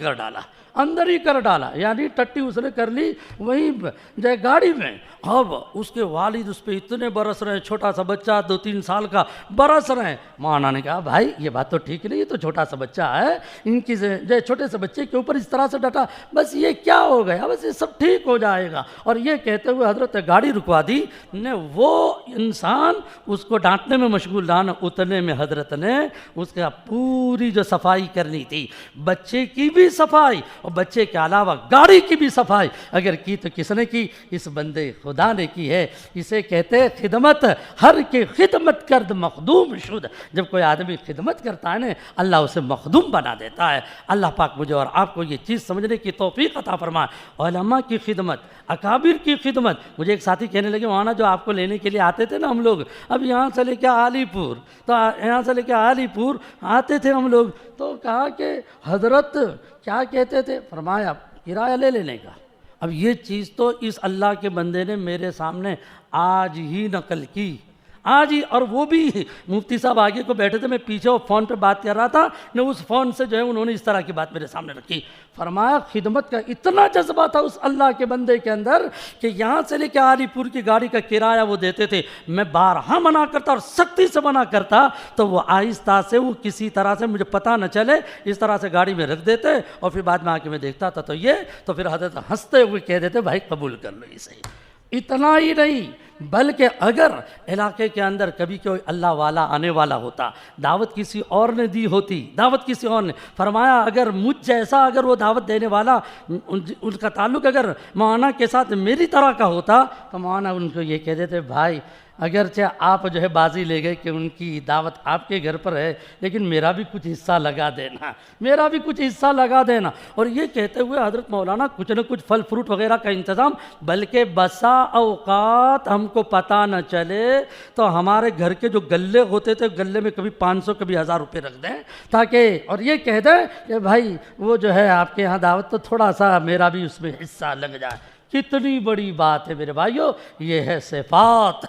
کر ڈالا، یعنی ٹٹی اس نے کر لی وہیں جو گاڑی میں۔ اب اس کے والد اس پہ اتنے برس رہے ہیں، چھوٹا سا بچہ 2-3 سال کا برس رہے ہیں۔ مولانا نے کہا بھائی یہ بات تو ٹھیک نہیں، یہ تو چھوٹا سا بچہ ہے، ان کی جو چھوٹے سے بچے کے اوپر اس طرح سے ڈٹا، بس یہ کیا ہو گیا، بس یہ سب ٹھیک ہو جائے گا۔ اور یہ کہتے ہوئے حضرت گاڑی رکوا دی نے، وہ انسان اس کو ڈانٹنے میں مشغول رہا نہ، اتنے میں حضرت نے اس کا پوری جو صفائی کرنی تھی، بچے کی بھی صفائی اور بچے کے علاوہ گاڑی کی بھی صفائی اگر کی تو کس نے کی؟ اس بندے خدا نے کی ہے۔ اسے کہتے ہیں خدمت، ہر کے خدمت کرد مخدوم شد۔ جب کوئی آدمی خدمت کرتا ہے نا، اللہ اسے مخدوم بنا دیتا ہے۔ اللہ پاک مجھے اور آپ کو یہ چیز سمجھنے کی توفیق عطا فرمائے۔ علماء کی خدمت، اکابر کی خدمت۔ مجھے ایک ساتھی کہنے لگے وہاں جو آپ کو لینے کے لیے آتے تھے نا ہم لوگ، اب یہاں سے لے کے عالی پور، تو یہاں سے لے کے عالی پور آتے تھے ہم لوگ، تو کہا کہ حضرت کیا کہتے تھے؟ فرمایا کرایہ لے لینے کا۔ اب یہ چیز تو اس اللہ کے بندے نے میرے سامنے آج ہی نقل کی، آج ہی، اور وہ بھی مفتی صاحب آگے کو بیٹھے تھے، میں پیچھے وہ فون پہ بات کر رہا تھا نے، اس فون سے جو ہے انہوں نے اس طرح کی بات میرے سامنے رکھی۔ فرمایا خدمت کا اتنا جذبہ تھا اس اللہ کے بندے کے اندر کہ یہاں سے لے کے عالی پور کی گاڑی کا کرایہ وہ دیتے تھے، میں بارہا منع کرتا اور سختی سے منع کرتا، تو وہ آہستہ سے وہ کسی طرح سے مجھے پتہ نہ چلے اس طرح سے گاڑی میں رکھ دیتے، اور پھر بعد میں آ کے میں دیکھتا تھا تو پھر حضرت ہنستے ہوئے کہہ دیتے بھائی قبول کر لو اسے۔ اتنا ہی نہیں بلکہ اگر علاقے کے اندر کبھی کوئی اللہ والا آنے والا ہوتا، دعوت کسی اور نے دی ہوتی، دعوت کسی اور نے، فرمایا اگر مجھ جیسا اگر وہ دعوت دینے والا ان کا تعلق اگر مولانا کے ساتھ میری طرح کا ہوتا تو مولانا ان کو یہ کہہ دیتے بھائی اگرچہ آپ جو ہے بازی لے گئے کہ ان کی دعوت آپ کے گھر پر ہے، لیکن میرا بھی کچھ حصہ لگا دینا، میرا بھی کچھ حصہ لگا دینا۔ اور یہ کہتے ہوئے حضرت مولانا کچھ نہ کچھ پھل فروٹ وغیرہ کا انتظام، بلکہ بسا اوقات ہم کو پتہ نہ چلے تو ہمارے گھر کے جو گلے ہوتے تھے گلے میں کبھی 500 کبھی 1000 روپے رکھ دیں، تاکہ اور یہ کہہ دیں کہ بھائی وہ جو ہے آپ کے یہاں دعوت تو تھوڑا سا میرا بھی اس میں حصہ لگ جائے۔ کتنی بڑی بات ہے میرے بھائیو، یہ ہے صفات۔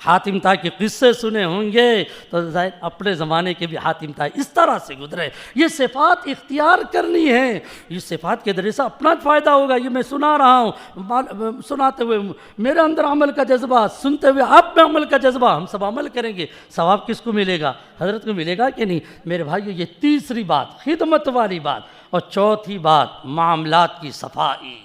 حاتم طائی کے قصے سنے ہوں گے تو ظاہر اپنے زمانے کے بھی حاتم طائی اس طرح سے گزرے۔ یہ صفات اختیار کرنی ہے، یہ صفات کے ذریعے سے اپنا فائدہ ہوگا۔ یہ میں سنا رہا ہوں، سناتے ہوئے میرے اندر عمل کا جذبہ، سنتے ہوئے آپ میں عمل کا جذبہ، ہم سب عمل کریں گے، ثواب کس کو ملے گا؟ حضرت کو ملے گا کہ نہیں؟ میرے بھائیو یہ تیسری بات خدمت والی بات، اور چوتھی بات معاملات کی صفائی۔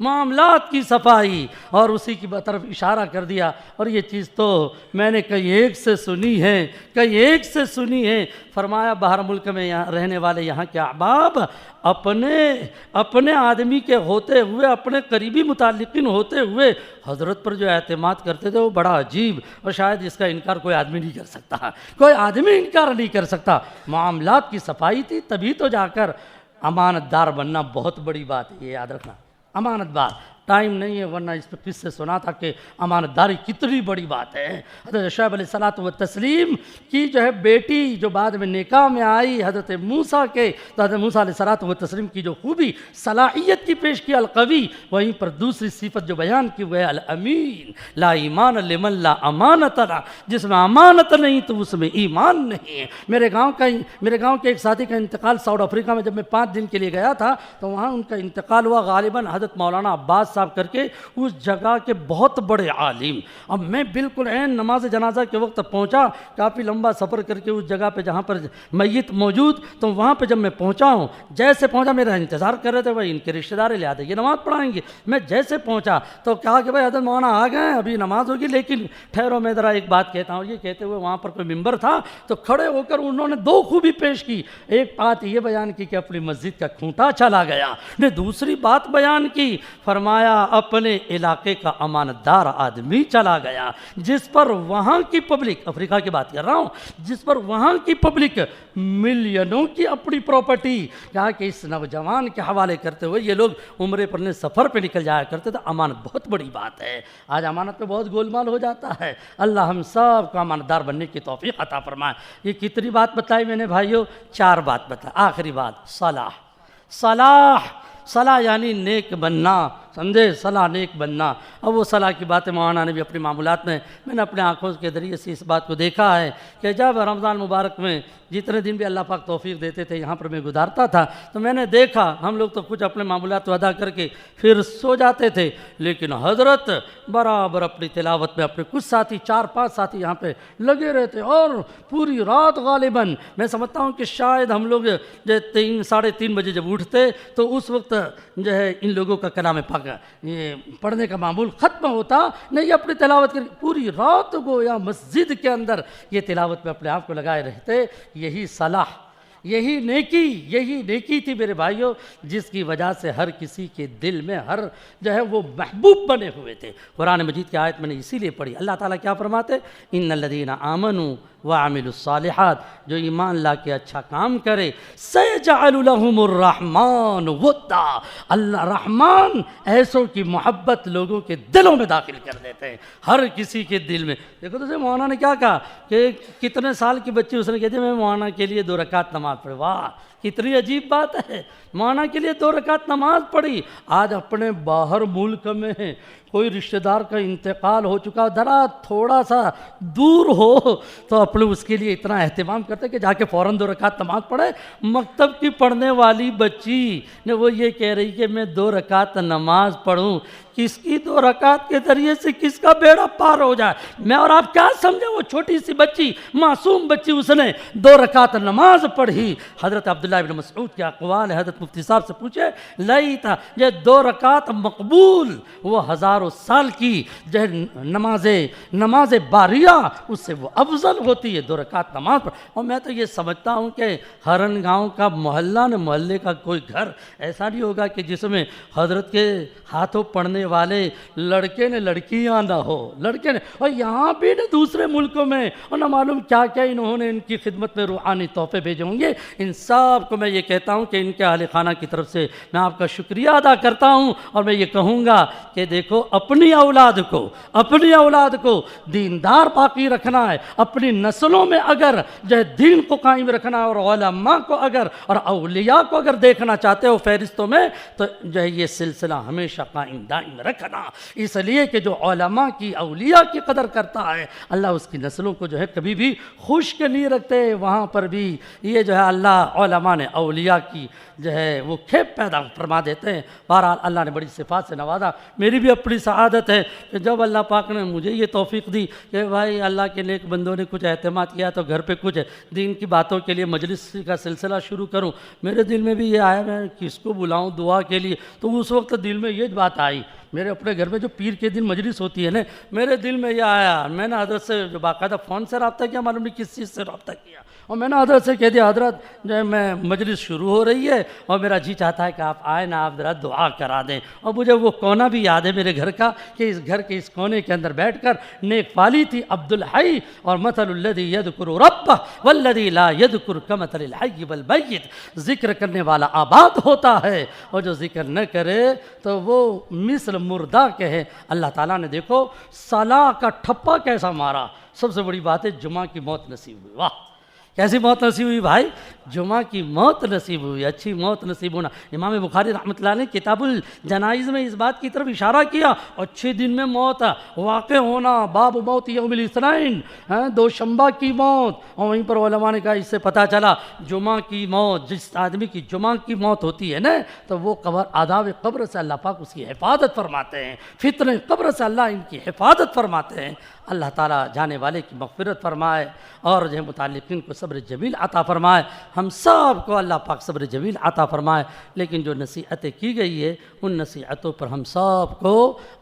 معاملات کی صفائی، اور اسی کی طرف اشارہ کر دیا۔ اور یہ چیز تو میں نے کئی ایک سے سنی ہے، کئی ایک سے سنی ہے۔ فرمایا باہر ملک میں یہاں رہنے والے یہاں کے احباب اپنے آدمی کے ہوتے ہوئے، اپنے قریبی متعلقین ہوتے ہوئے حضرت پر جو اعتماد کرتے تھے وہ بڑا عجیب، اور شاید اس کا انکار کوئی آدمی نہیں کر سکتا، کوئی آدمی انکار نہیں کر سکتا۔ معاملات کی صفائی تھی، تبھی تو جا کر امانت دار بننا بہت بڑی بات ہے، یہ یاد رکھنا۔ امانت دار، ٹائم نہیں ہے ورنہ اس پہ قصے سنا تھا کہ امانت داری کتنی بڑی بات ہے۔ حضرت شعیب علیہ الصلوۃ والتسلیم کی جو ہے بیٹی جو بعد میں نکاح میں آئی حضرت موسیٰ کے، تو حضرت موسیٰ علیہ الصلوۃ والتسلیم کی جو خوبی صلاحیت کی پیش کی القوی، وہیں پر دوسری صفت جو بیان کی وہ ہے الامین، لا ایمان لمن لا امانت له، جس میں امانت نہیں تو اس میں ایمان نہیں ہے۔ میرے گاؤں کے ایک ساتھی کا انتقال ساؤتھ افریقہ میں جب میں 5 دن کے لیے گیا تھا تو وہاں ان کا انتقال ہوا، غالباً حضرت مولانا عباس صاحب کر کے اس جگہ کے بہت بڑے عالم۔ اب میں بالکل عین نماز جنازہ کے وقت پہنچا، کافی لمبا سفر کر کے اس جگہ پہ جہاں پر میت موجود، تو وہاں پہ جب میں پہنچا ہوں، جیسے پہنچا میرا انتظار کر رہے تھے بھائی ان کے رشتہ دار لے آتے یہ نماز پڑھائیں گے۔ میں جیسے پہنچا تو کہا کہ بھائی حضرت مولانا آ گئے ابھی نماز ہوگی، لیکن ٹھہرو میں ذرا ایک بات کہتا ہوں۔ یہ کہتے ہوئے وہاں پر کوئی ممبر تھا تو کھڑے ہو کر انہوں نے 2 خوبی پیش کی۔ ایک بات یہ بیان کی کہ اپنی مسجد کا کھوٹا چلا گیا، نے دوسری بات بیان کی، فرمایا اپنے علاقے کا امانت دار آدمی چلا گیا، جس پر وہاں کی پبلک، افریقہ کی بات کر رہا ہوں، جس پر وہاں کی پبلک ملینوں کی اپنی پراپرٹی، کہا کہ اس نوجوان کے حوالے کرتے ہوئے یہ لوگ عمرے پڑھنے سفر پہ نکل جایا کرتے تھے۔ امانت بہت بڑی بات ہے، آج امانت پہ بہت گولمال ہو جاتا ہے۔ اللہ ہم سب کو امانت دار بننے کی توفیق عطا فرمائے۔ یہ کتنی بات بتائی میں نے بھائیو؟ 4 بات بتائی۔ آخری بات صلاح یعنی نیک بننا، سمجھے؟ صلاح نیک بننا۔ اب وہ صلاح کی باتیں مولانا نے بھی اپنی معمولات میں نے اپنے آنکھوں کے ذریعے سے اس بات کو دیکھا ہے کہ جب رمضان مبارک میں جتنے دن بھی اللہ پاک توفیق دیتے تھے یہاں پر میں گزارتا تھا تو میں نے دیکھا ہم لوگ تو کچھ اپنے معمولات کو ادا کر کے پھر سو جاتے تھے، لیکن حضرت برابر اپنی تلاوت میں اپنے کچھ ساتھی 4-5 ساتھی یہاں پہ لگے رہتے اور پوری رات غالباً میں سمجھتا ہوں کہ شاید ہم لوگ جو 3-3:30 بجے جب اٹھتے تو اس وقت جو ہے ان لوگوں کا کلام پاک یہ پڑھنے کا معمول ختم ہوتا نہیں، اپنی تلاوت کر پوری رات گویا مسجد کے اندر یہ تلاوت میں اپنے آپ کو لگائے رہتے۔ یہی صلاح، یہی نیکی تھی میرے بھائیوں، جس کی وجہ سے ہر کسی کے دل میں ہر جو ہے وہ محبوب بنے ہوئے تھے۔ قرآن مجید کی آیت میں نے اسی لیے پڑھی، اللہ تعالیٰ کیا فرماتے؟ ان الذین آمنوا وعملوا الصالحات، جو ایمان لا کے اچھا کام کرے، سیجعل لهم الرحمن ودا، اللہ رحمان ایسوں کی محبت لوگوں کے دلوں میں داخل کر دیتے ہیں، ہر کسی کے دل میں۔ دیکھو تو مولانا نے کیا کہا کہ کتنے سال کی بچی اس نے کہتی میں مولانا کے لیے 2 رکعت نماز پڑھی۔ واہ کتنی عجیب بات ہے، مولانا کے لیے 2 رکعت نماز پڑھی۔ آج اپنے باہر ملک میں کوئی رشتہ دار کا انتقال ہو چکا، ذرا تھوڑا سا دور ہو تو اپنے اس کے لیے اتنا اہتمام کرتے کہ جا کے فوراً 2 رکعت نماز پڑھے۔ مکتب کی پڑھنے والی بچی نے وہ یہ کہہ رہی کہ میں 2 رکعت نماز پڑھوں، کس کی 2 رکعت کے ذریعے سے کس کا بیڑا پار ہو جائے۔ میں اور آپ کیا سمجھیں، وہ چھوٹی سی بچی، معصوم بچی، اس نے 2 رکعت نماز پڑھی۔ حضرت عبداللہ ابن مسعود کے اقوال ہے، حضرت مفتی صاحب سے پوچھے لیتا یہ 2 رکعت مقبول وہ 1000 سال کی جو نماز باریہ اس سے وہ افضل ہوتی ہے 2 رکعت نماز پڑھ۔ اور میں تو یہ سمجھتا ہوں کہ ہرن گاؤں کا محلے کا کوئی گھر ایسا نہیں ہوگا کہ جس میں حضرت کے ہاتھوں پڑھنے والے لڑکے نے لڑکیاں نہ ہو، لڑکے نے، اور یہاں بھی نہ دوسرے ملکوں میں، اور نہ معلوم کیا کیا انہوں نے ان کی خدمت میں روحانی تحفے بھیجے ہوں گے۔ ان سب کو میں یہ کہتا ہوں کہ ان کے اہل خانہ کی طرف سے میں آپ کا شکریہ ادا کرتا ہوں، اور میں یہ کہوں گا کہ دیکھو اپنی اولاد کو دیندار باقی رکھنا ہے، اپنی نسلوں میں اگر جو ہے دین کو قائم رکھنا ہے، اور علماء کو اگر اور اولیاء کو اگر دیکھنا چاہتے ہو فہرستوں میں، تو جو ہے یہ سلسلہ ہمیشہ قائم دائم رکھنا، اس لیے کہ جو علماء کی اولیاء کی قدر کرتا ہے اللہ اس کی نسلوں کو جو ہے کبھی بھی خشک نہیں رکھتے۔ وہاں پر بھی یہ جو ہے ہے اللہ علماء نے اولیاء کی جو ہے وہ کھیپ پیدا فرما دیتے ہیں۔ بہرحال اللہ نے بڑی صفات سے نوازا۔ میری بھی اپنی سعادت ہے کہ جب اللہ پاک نے مجھے یہ توفیق دی کہ بھائی اللہ کے نیک بندوں نے کچھ اہتمام کیا تو گھر پہ کچھ دین کی باتوں کے لیے مجلس کا سلسلہ شروع کروں، میرے دل میں بھی یہ آیا میں کس کو بلاؤں دعا کے لیے، تو اس وقت دل میں یہ بات آئی، میرے اپنے گھر میں جو پیر کے دن مجلس ہوتی ہے نا، میرے دل میں یہ آیا، میں نے حضرت سے جو باقاعدہ فون سے رابطہ کیا، معلوم نہیں کس چیز سے رابطہ کیا، اور میں نے حضرت سے کہہ دیا حضرت جو ہے میں مجلس شروع ہو رہی ہے اور میرا جی چاہتا ہے کہ آپ آئیں نا، آپ ذرا دعا کرا دیں۔ اور مجھے وہ کونا بھی یاد ہے میرے گھر کا کہ اس گھر کے اس کونے کے اندر بیٹھ کر نیک پالی تھی عبدالحی اور مثل الذی یذکر ربہ والذی لا یذکر کمثل الحی والمیت، ذکر کرنے والا آباد ہوتا ہے اور جو ذکر نہ کرے تو وہ مثل مردہ کے ہے۔ اللہ تعالیٰ نے دیکھو صلاح کا ٹھپا کیسا مارا، سب سے بڑی بات ہے جمعہ کی موت نصیب ہوئی۔ واہ کیسی موت نصیب ہوئی بھائی، جمعہ کی موت نصیب ہوئی، اچھی موت نصیب ہونا۔ امام بخاری رحمۃ اللہ نے کتاب الجنائز میں اس بات کی طرف اشارہ کیا، اچھے دن میں موت واقع ہونا، باب موت یوم الاثنین، دوشنبہ کی موت، اور وہیں پر علماء نے کہا اس سے پتہ چلا جمعہ کی موت، جس آدمی کی جمعہ کی موت ہوتی ہے نا تو وہ عذاب قبر سے اللہ پاک اس کی حفاظت فرماتے ہیں، فتنہ قبر سے اللہ ان کی حفاظت فرماتے ہیں۔ اللہ تعالیٰ جانے والے کی مغفرت فرمائے اور جو متعلقین کو صبر جمیل عطا فرمائے، ہم سب کو اللہ پاک صبر جمیل عطا فرمائے۔ لیکن جو نصیحتیں کی گئی ہے ان نصیحتوں پر ہم سب کو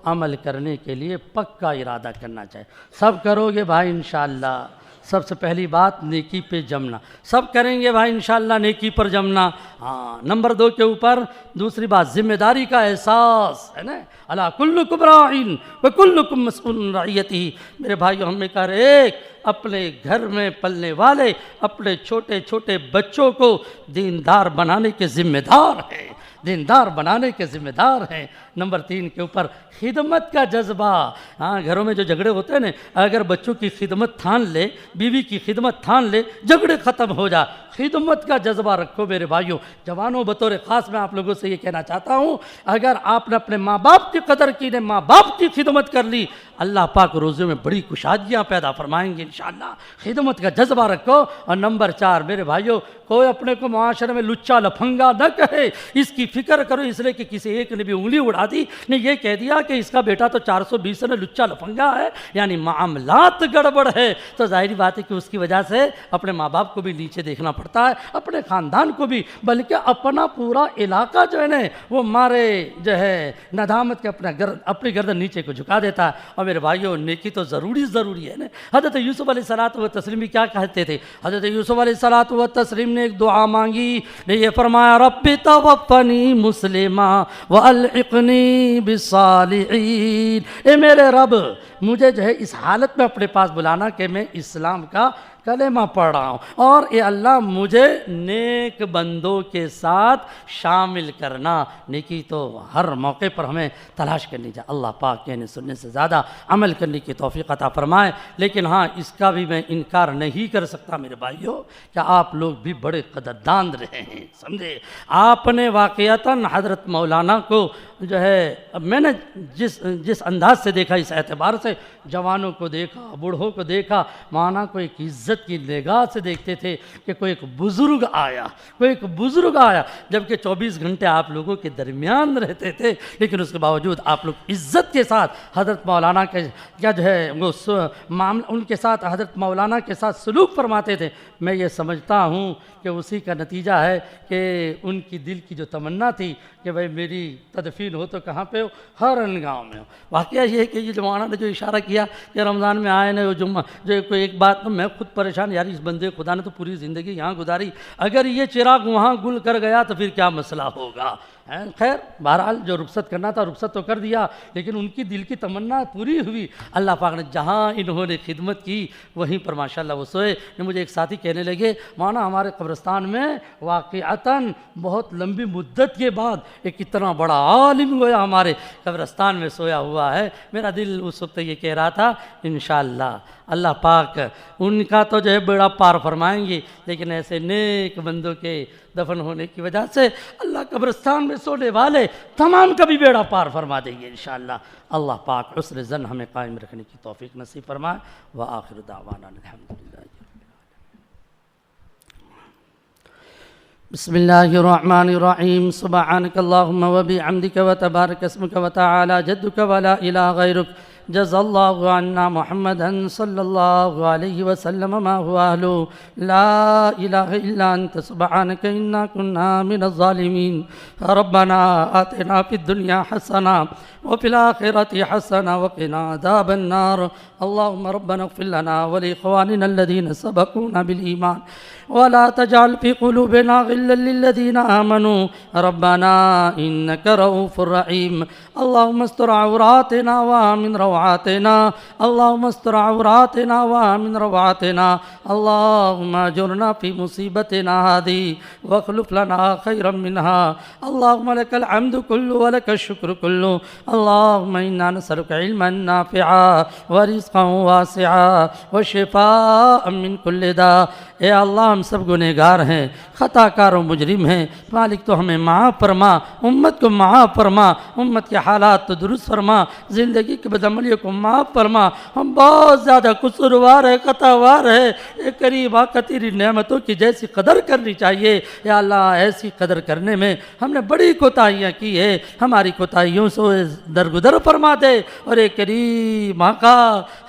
عمل کرنے کے لیے پکا ارادہ کرنا چاہیے۔ سب کرو گے بھائی انشاءاللہ؟ سب سے پہلی بات نیکی پہ جمنا، سب کریں گے بھائی انشاءاللہ نیکی پر جمنا۔ ہاں نمبر 2 کے اوپر دوسری بات ذمہ داری کا احساس ہے نا، الا کلکم راعٍ وکلکم مسئول عن رعیتہ۔ میرے بھائیو ہم میں کہہ رہے ایک اپنے گھر میں پلنے والے اپنے چھوٹے چھوٹے بچوں کو دیندار بنانے کے ذمہ دار ہیں، دیندار بنانے کے ذمہ دار ہیں۔ نمبر 3 کے اوپر خدمت کا جذبہ۔ ہاں گھروں میں جو جھگڑے ہوتے ہیں نا، اگر بچوں کی خدمت تھان لے، بیوی کی خدمت تھان لے، جھگڑے ختم ہو جا۔ خدمت کا جذبہ رکھو میرے بھائیوں۔ جوانوں بطور خاص میں آپ لوگوں سے یہ کہنا چاہتا ہوں، اگر آپ نے اپنے ماں باپ کی قدر کی نے ماں باپ کی خدمت کر لی، اللہ پاک روزے میں بڑی کشادیاں پیدا فرمائیں گے انشاءاللہ۔ خدمت کا جذبہ رکھو۔ اور نمبر 4 میرے بھائیوں، کوئی اپنے کو معاشرے میں لچا لفنگا نہ کہے، اس کی فکر کرو، اس لیے کہ کسی ایک نے بھی انگلی اڑا دی، نے یہ کہہ دیا کہ اس کا بیٹا تو 420 میں لچا لفنگا ہے، یعنی معاملات گڑبڑ ہے، تو ظاہری بات ہے کہ اس کی وجہ سے اپنے ماں باپ کو بھی نیچے دیکھنا پڑتا ہے، اپنے خاندان کو بھی، بلکہ اپنا پورا علاقہ جو ہے نا وہ مارے جو ہے ندامت کے اپنی گردن نیچے کو جھکا دیتا ہے۔ اور میرے بھائیوں نیکی تو ضروری ہے نا۔ حضرت یوسف علیہ الصلوۃ والتسلیم بھی کیا کہتے تھے؟ حضرت یوسف علیہ الصلوۃ والتسلیم نے ایک دعا مانگی، نے یہ فرمایا رب توفنی مسلما والحقنی بالصالحین۔ اے میرے رب مجھے جو ہے اس حالت میں اپنے پاس بلانا کہ میں اسلام کا کلمہ پڑھ رہا ہوں، اور اے اللہ مجھے نیک بندوں کے ساتھ شامل کرنا۔ نیکی تو ہر موقع پر ہمیں تلاش کرنی چاہیے۔ اللہ پاک کہنے سننے سے زیادہ عمل کرنے کی توفیق عطا فرمائے۔ لیکن ہاں اس کا بھی میں انکار نہیں کر سکتا میرے بھائیوں کہ آپ لوگ بھی بڑے قدردان رہے ہیں، سمجھے؟ آپ نے واقعتاً حضرت مولانا کو جو ہے میں نے جس انداز سے دیکھا، اس اعتبار سے جوانوں کو دیکھا، بوڑھوں کو دیکھا، مولانا کو ایک عزت کی نگاہ سے دیکھتے تھے کہ کوئی ایک بزرگ آیا، جبکہ 24 گھنٹے آپ لوگوں کے درمیان رہتے تھے، لیکن اس کے باوجود آپ لوگ عزت کے ساتھ حضرت مولانا کے کیا جو ہے وہ معاملہ ان کے ساتھ حضرت مولانا کے ساتھ سلوک فرماتے تھے۔ میں یہ سمجھتا ہوں کہ اسی کا نتیجہ ہے کہ ان کی دل کی جو تمنا تھی کہ بھائی میری تدفین ہو تو کہاں پہ ہو؟ ہرن گاؤں میں ہو۔ واقعہ یہ ہے کہ یہ مولانا نے جو اشارہ کیا کہ رمضان میں آئے نا وہ جمعہ جو کوئی ایک بات میں خود پریشان، یار اس بندے خدا نے تو پوری زندگی یہاں گزاری، اگر یہ چراغ وہاں گل کر گیا تو پھر کیا مسئلہ ہوگا؟ خیر بہرحال جو رخصت کرنا تھا رخصت تو کر دیا، لیکن ان کی دل کی تمنا پوری ہوئی۔ اللہ پاک نے جہاں انہوں نے خدمت کی وہیں پر ماشاءاللہ وہ سوئے۔ مجھے ایک ساتھی کہنے لگے مولانا ہمارے قبرستان میں واقعتاً بہت لمبی مدت کے بعد ایک اتنا بڑا عالم گویا ہمارے قبرستان میں سویا ہوا ہے۔ میرا دل اس وقت یہ کہہ رہا تھا انشاءاللہ اللہ پاک ان کا تو جو ہے بیڑا پار فرمائیں گے، لیکن ایسے نیک بندوں کے دفن ہونے کی وجہ سے اللہ قبرستان میں سونے والے تمام کا بھی بیڑا پار فرما دیں گے انشاءاللہ۔ اللہ پاک حسن ظن ہمیں قائم رکھنے کی توفیق نصیب فرمائے۔ وآخر دعوانا الحمدللہ۔ بسم الله الرحمن الرحيم سبحانك اللهم وبحمدك وتبارك اسمك وتعالى جدك ولا إله غيرك جزا الله عنا محمدا صلى الله عليه وسلم ما هو أهله لا إله إلا أنت سبحانك إنا كنا من الظالمين ربنا آتنا في الدنيا حسنة وفي الآخرة حسنة وقنا عذاب النار اللهم ربنا اغفر لنا ولإخواننا الذين سبقونا بالإيمان ولا تجعل في قلوبنا غلا للذين آمنوا ربنا إنك رؤوف رحيم اللهم استر عوراتنا وآمن روعاتنا اللهم استر عوراتنا وآمن روعاتنا اللهم أجرنا في مصيبتنا هذه واخلف لنا خيرا منها اللهم لك الحمد كله ولك الشكر كله اللهم إنا نسألك علما نافعا ورزقا واسعا وشفاء من كل داء اے اللہ ہم سب گنہگار ہیں خطا کار و مجرم ہیں مالک تو ہمیں معاف فرما امت کو معاف فرما امت کے حالات تو درست فرما زندگی کے بدعملیوں کو معاف فرما ہم بہت زیادہ قصوروار ہے خطا وار ہے اے کریم آقا تیری نعمتوں کی جیسی قدر کرنی چاہیے یا اللہ ایسی قدر کرنے میں ہم نے بڑی کوتاہیاں کی ہے ہماری کوتاہیوں سے درگزر فرما دے اور اے کریم آقا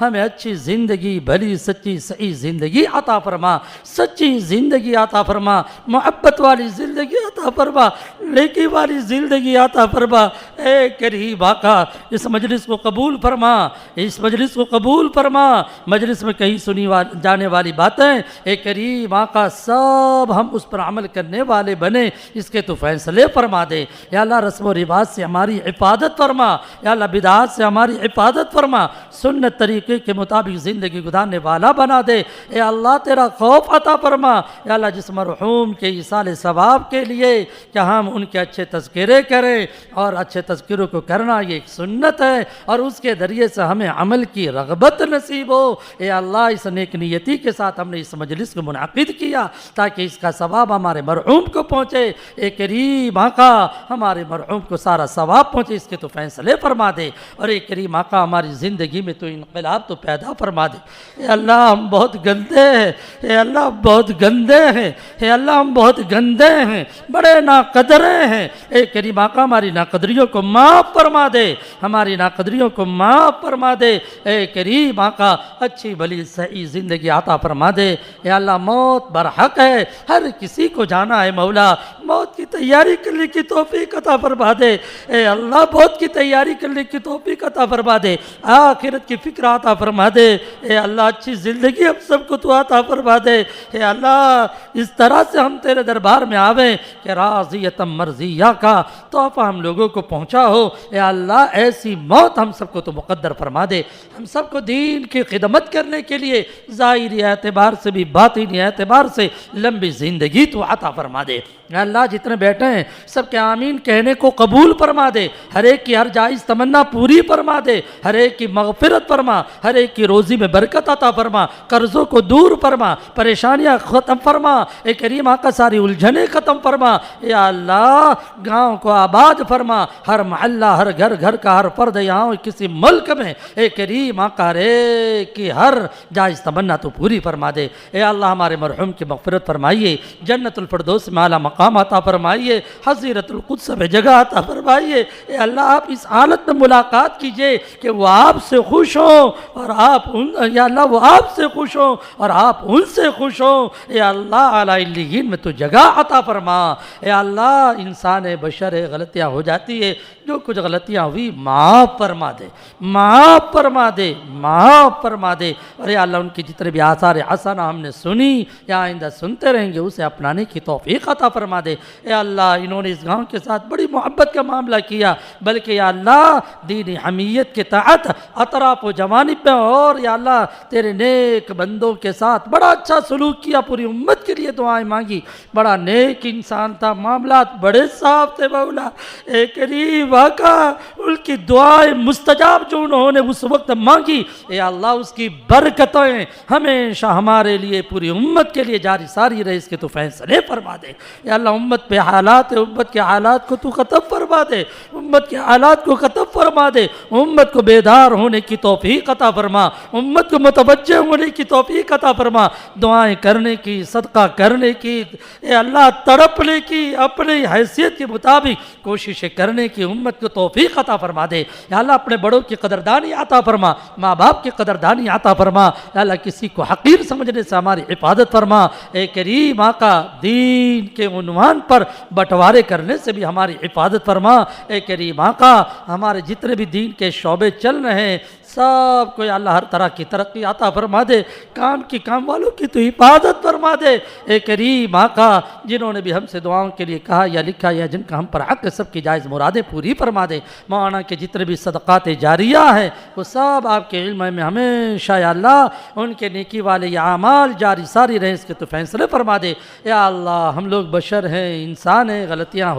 ہمیں اچھی زندگی بھلی سچی صحیح زندگی عطا فرما سچی زندگی عطا فرما محبت والی زندگی عطا فرما نیکی والی زندگی عطا فرما اے کریم آقا اس مجلس کو قبول فرما اس مجلس کو قبول فرما مجلس میں کہیں سنی جانے والی باتیں اے کریم آقا سب ہم اس پر عمل کرنے والے بنے اس کے تو فیصلے فرما دے یا اللہ رسم و رواج سے ہماری حفاظت فرما یا اللہ بدعات سے ہماری حفاظت فرما سنت طریقے کے مطابق زندگی گزارنے والا بنا دے اے اللہ تیرا خوف عطا فرما یا اللہ جس مرحوم کے ایصال ثواب کے لیے کہ ہم ان کے اچھے تذکرے کریں اور اچھے تذکروں کو کرنا یہ ایک سنت ہے اور اس کے ذریعے سے ہمیں عمل کی رغبت نصیب ہو اے اللہ اس نیک نیتی کے ساتھ ہم نے اس مجلس کو منعقد کیا تاکہ اس کا ثواب ہمارے مرحوم کو پہنچے اے کریم آقا ہمارے مرحوم کو سارا ثواب پہنچے اس کے تو فیصلے فرما دے اور اے کریم آقا ہماری زندگی میں تو انقلاب تو پیدا فرما دے اے اللہ ہم بہت گندے ہیں اے اللہ بہت گندے ہیں اے اللہ ہم بہت گندے ہیں بڑے ناقدرے ہیں اے کریم آقا ہماری ناقدریوں کو معاف فرما دے ہماری ناقدریوں کو معاف فرما دے اے کریم آقا اچھی بھلی صحیح زندگی عطا فرما دے اے اللہ موت برحق ہے ہر کسی کو جانا ہے مولا موت کی تیاری کرنے کی توفیق عطا فرما دے اے اللہ موت کی تیاری کرنے کی توفیق عطا فرما دے آخرت کی فکر عطا فرما دے اے اللہ اچھی زندگی ہم سب کو تو عطا فرما دے اے اللہ اس طرح سے ہم تیرے دربار میں آویں کہ راضیتم مرضیہ کا تحفہ ہم لوگوں کو پہنچا ہو اے اللہ ایسی موت ہم سب کو تو مقدر فرما دے ہم سب کو دین کی خدمت کرنے کے لیے ظاہری اعتبار سے بھی باطنی اعتبار سے لمبی زندگی تو عطا فرما دے اے اللہ جتنے بیٹھے ہیں سب کے آمین کہنے کو قبول فرما دے ہر ایک کی ہر جائز تمنا پوری فرما دے ہر ایک کی مغفرت فرما ہر ایک کی روزی میں برکت عطا فرما قرضوں کو دور فرما پریشانیاں ختم فرما اے کریم آقا ساری الجھنیں ختم فرما یا اللہ گاؤں کو آباد فرما ہر محلہ ہر گھر گھر کا ہر فرد یہاں کسی ملک میں اے کریم آقا ہر ایک کی ہر جائز تمنا تو پوری فرما دے اے اللہ ہمارے مرحوم کی مغفرت فرمائیے جنت الفردوس میں اعلیٰ مقام عطا فرمائیے حضرت القدس میں جگہ عطا فرمائیے اے اللہ آپ اس حالت میں ملاقات کیجئے کہ وہ آپ سے خوش ہوں اور آپ یا اللہ وہ آپ سے خوش ہوں اور آپ ان سے خوش ہوں اے اللہ اعلیٰ علیین میں تو جگہ عطا فرما اے اللہ انسان بشر غلطیاں ہو جاتی ہے جو کچھ غلطیاں ہوئی معاف فرما دے معاف فرما دے معاف فرما دے اور اے اللہ ان کی جتنے بھی آثار حسنہ ہم نے سنی یا آئندہ سنتے رہیں گے اسے اپنانے کی توفیق عطا فرما دے اے اللہ انہوں نے اس گاؤں کے ساتھ بڑی محبت کا معاملہ کیا بلکہ یا اللہ دینی حمیت کے تحت اطراف و جوانب میں اور یا اللہ تیرے نیک بندوں کے ساتھ بڑا اچھا سلوک کیا پوری امت کے لیے دعائیں مانگی بڑا نیک انسان تھا معاملات بڑے صاف تھے مولا اے کریم آقا ان کی دعائیں مستجاب جو انہوں نے اس وقت مانگی اے اللہ اس کی برکتیں ہمیشہ ہمارے لیے پوری امت کے لیے جاری ساری رہے اس کے تو فیصلے فرما دے یا اللہ امت پہ حالات ہے امت کے حالات کو تو ختم فرما دے امت کے حالات کو ختم فرما فرما دے، امت کو بیدار ہونے کی توفیق عطا فرما، امت کو متوجہ ہونے کی توفیق عطا فرما، دعائیں کرنے کی، صدقہ کرنے کی، اے اللہ تڑپنے کی، اپنی حیثیت کے مطابق کوششیں کرنے کی امت کو توفیق عطا فرما دے۔ یا اللہ اپنے بڑوں کی قدردانی عطا فرما، ماں باپ کی قدردانی عطا فرما۔ یا اللہ کسی کو حقیر سمجھنے سے ہماری حفاظت فرما۔ اے کریم آقا دین کے عنوان پر بٹوارے کرنے سے بھی ہماری حفاظت فرما۔ اے کریم آقا ہمارے جتنے بھی دین کے شعبے چل رہے ہیں سب کو یا اللہ ہر طرح کی ترقی عطا فرما دے، کام والوں کی تو حفاظت فرما دے۔ اے کریم آقا جنہوں نے بھی ہم سے دعاؤں کے لیے کہا یا لکھا یا جن کا ہم پر حق ہے سب کی جائز مرادیں پوری فرما دے۔ مولانا کے جتنے بھی صدقات جاریہ ہیں وہ سب آپ کے علم میں ہمیشہ یا اللہ ان کے نیکی والے یہ اعمال جاری ساری رہیں، اس کے تو فیصلے فرما دے۔ یا اللہ ہم لوگ بشر ہیں، انسان ہیں، غلطیاں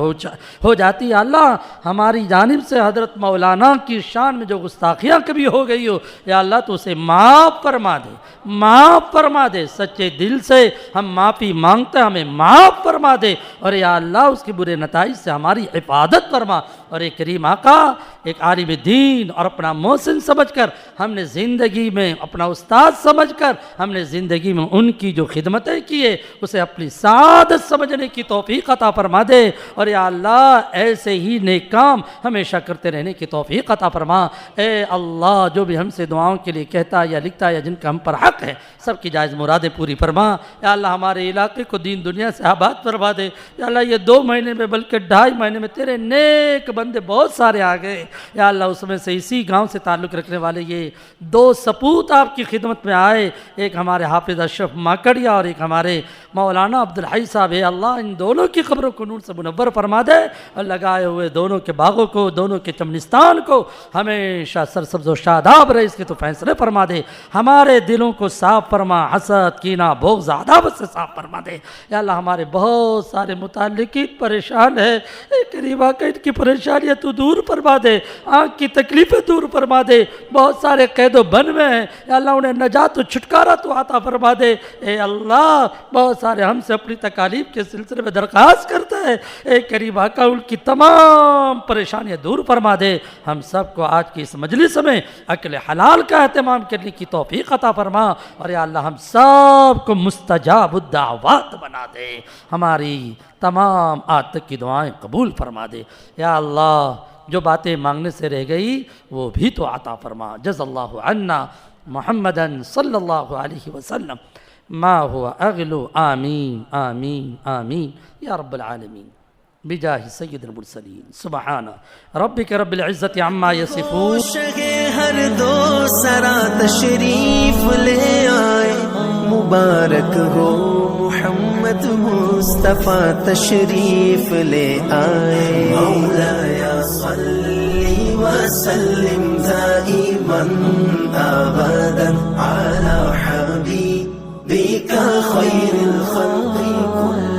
ہو جاتی ہیں۔ اللہ ہماری جانب سے حضرت مولانا کی شان میں جو گستاخیاں کبھی ہو گئی ہو یا اللہ تو اسے معاف فرما دے، معاف فرما دے۔ سچے دل سے ہم معافی مانگتے ہیں، ہمیں معاف فرما دے، اور یا اللہ اس کے برے نتائج سے ہماری حفاظت فرما۔ اور ایک کریم آقا ایک عالم دین اور اپنا محسن سمجھ کر ہم نے زندگی میں اپنا استاد سمجھ کر ہم نے زندگی میں ان کی جو خدمتیں کی ہے اسے اپنی سعادت سمجھنے کی توفیق عطا فرما دے، اور یا اللہ ایسے ہی نیک کام ہمیشہ کرتے رہنے کی توفیق عطا فرما۔ اے اللہ جو بھی ہم سے دعاؤں کے لیے کہتا یا لکھتا یا جن کا ہم پر حق ہے سب کی جائز مرادیں پوری فرما۔ یا اللہ ہمارے علاقے کو دین دنیا سے آباد فرما دے۔ یا اللہ یہ 2 مہینے میں بلکہ 2.5 مہینے میں تیرے نیک بندے بہت سارے آ گئے یا اللہ، اس میں سے اسی گاؤں سے تعلق رکھنے والے یہ 2 سپوت آپ کی خدمت میں آئے، ایک ہمارے حافظ اشرف ماکڑیا اور ایک ہمارے مولانا عبدالحی صاحب۔ اے اللہ ان دونوں کی قبروں کو نور سے منور فرما دے، اور لگائے ہوئے دونوں کے باغوں کو، دونوں کے چمنستان کو ہمیشہ سرسبز و شاداب رہے، اس کے تو فیصلے فرما دے۔ ہمارے دلوں کو صاف فرما، حسد کینہ بغض عداوت سے صاف فرما دے۔ یا اللہ ہمارے بہت سارے متعلقین پریشان ہیں، اے کریم آقا ان کی پریشانیاں تو دور فرما دے، آنکھ کی تکلیفیں دور فرما دے، بہت سارے قید و بند میں ہیں یا اللہ انہیں نجات و چھٹکارا تو عطا فرما دے۔ اے اللہ بہت سارے ہم سے اپنی تکالیف کے سلسلے میں درخواست کرتا ہے، اے کریم آقا ان کی تمام پریشانیاں دور فرما دے۔ ہم سب کو آج کی اس مجلس میں اکل حلال کا اہتمام کرنے کی توفیق عطا فرما، اور یا اللہ ہم سب کو مستجاب الدعوات بنا دے، ہماری تمام آج تک کی دعائیں قبول فرما دے۔ یا اللہ جو باتیں مانگنے سے رہ گئی وہ بھی تو عطا فرما۔ جزا اللہ عنا محمدن صلی اللہ علیہ وسلم ما هو اغلو، آمین آمین آمین یا رب العالمین، بجاہ سید المرسلین، سبحان ربک رب العزت عما یصفون۔ ہر 2 سرا تشریف لے آئے، مبارک ہو محمد مصطفیٰ تشریف لے آئے۔ مولایا صلی وسلم دائما ابدا علی حبیبک خیر الخلق کل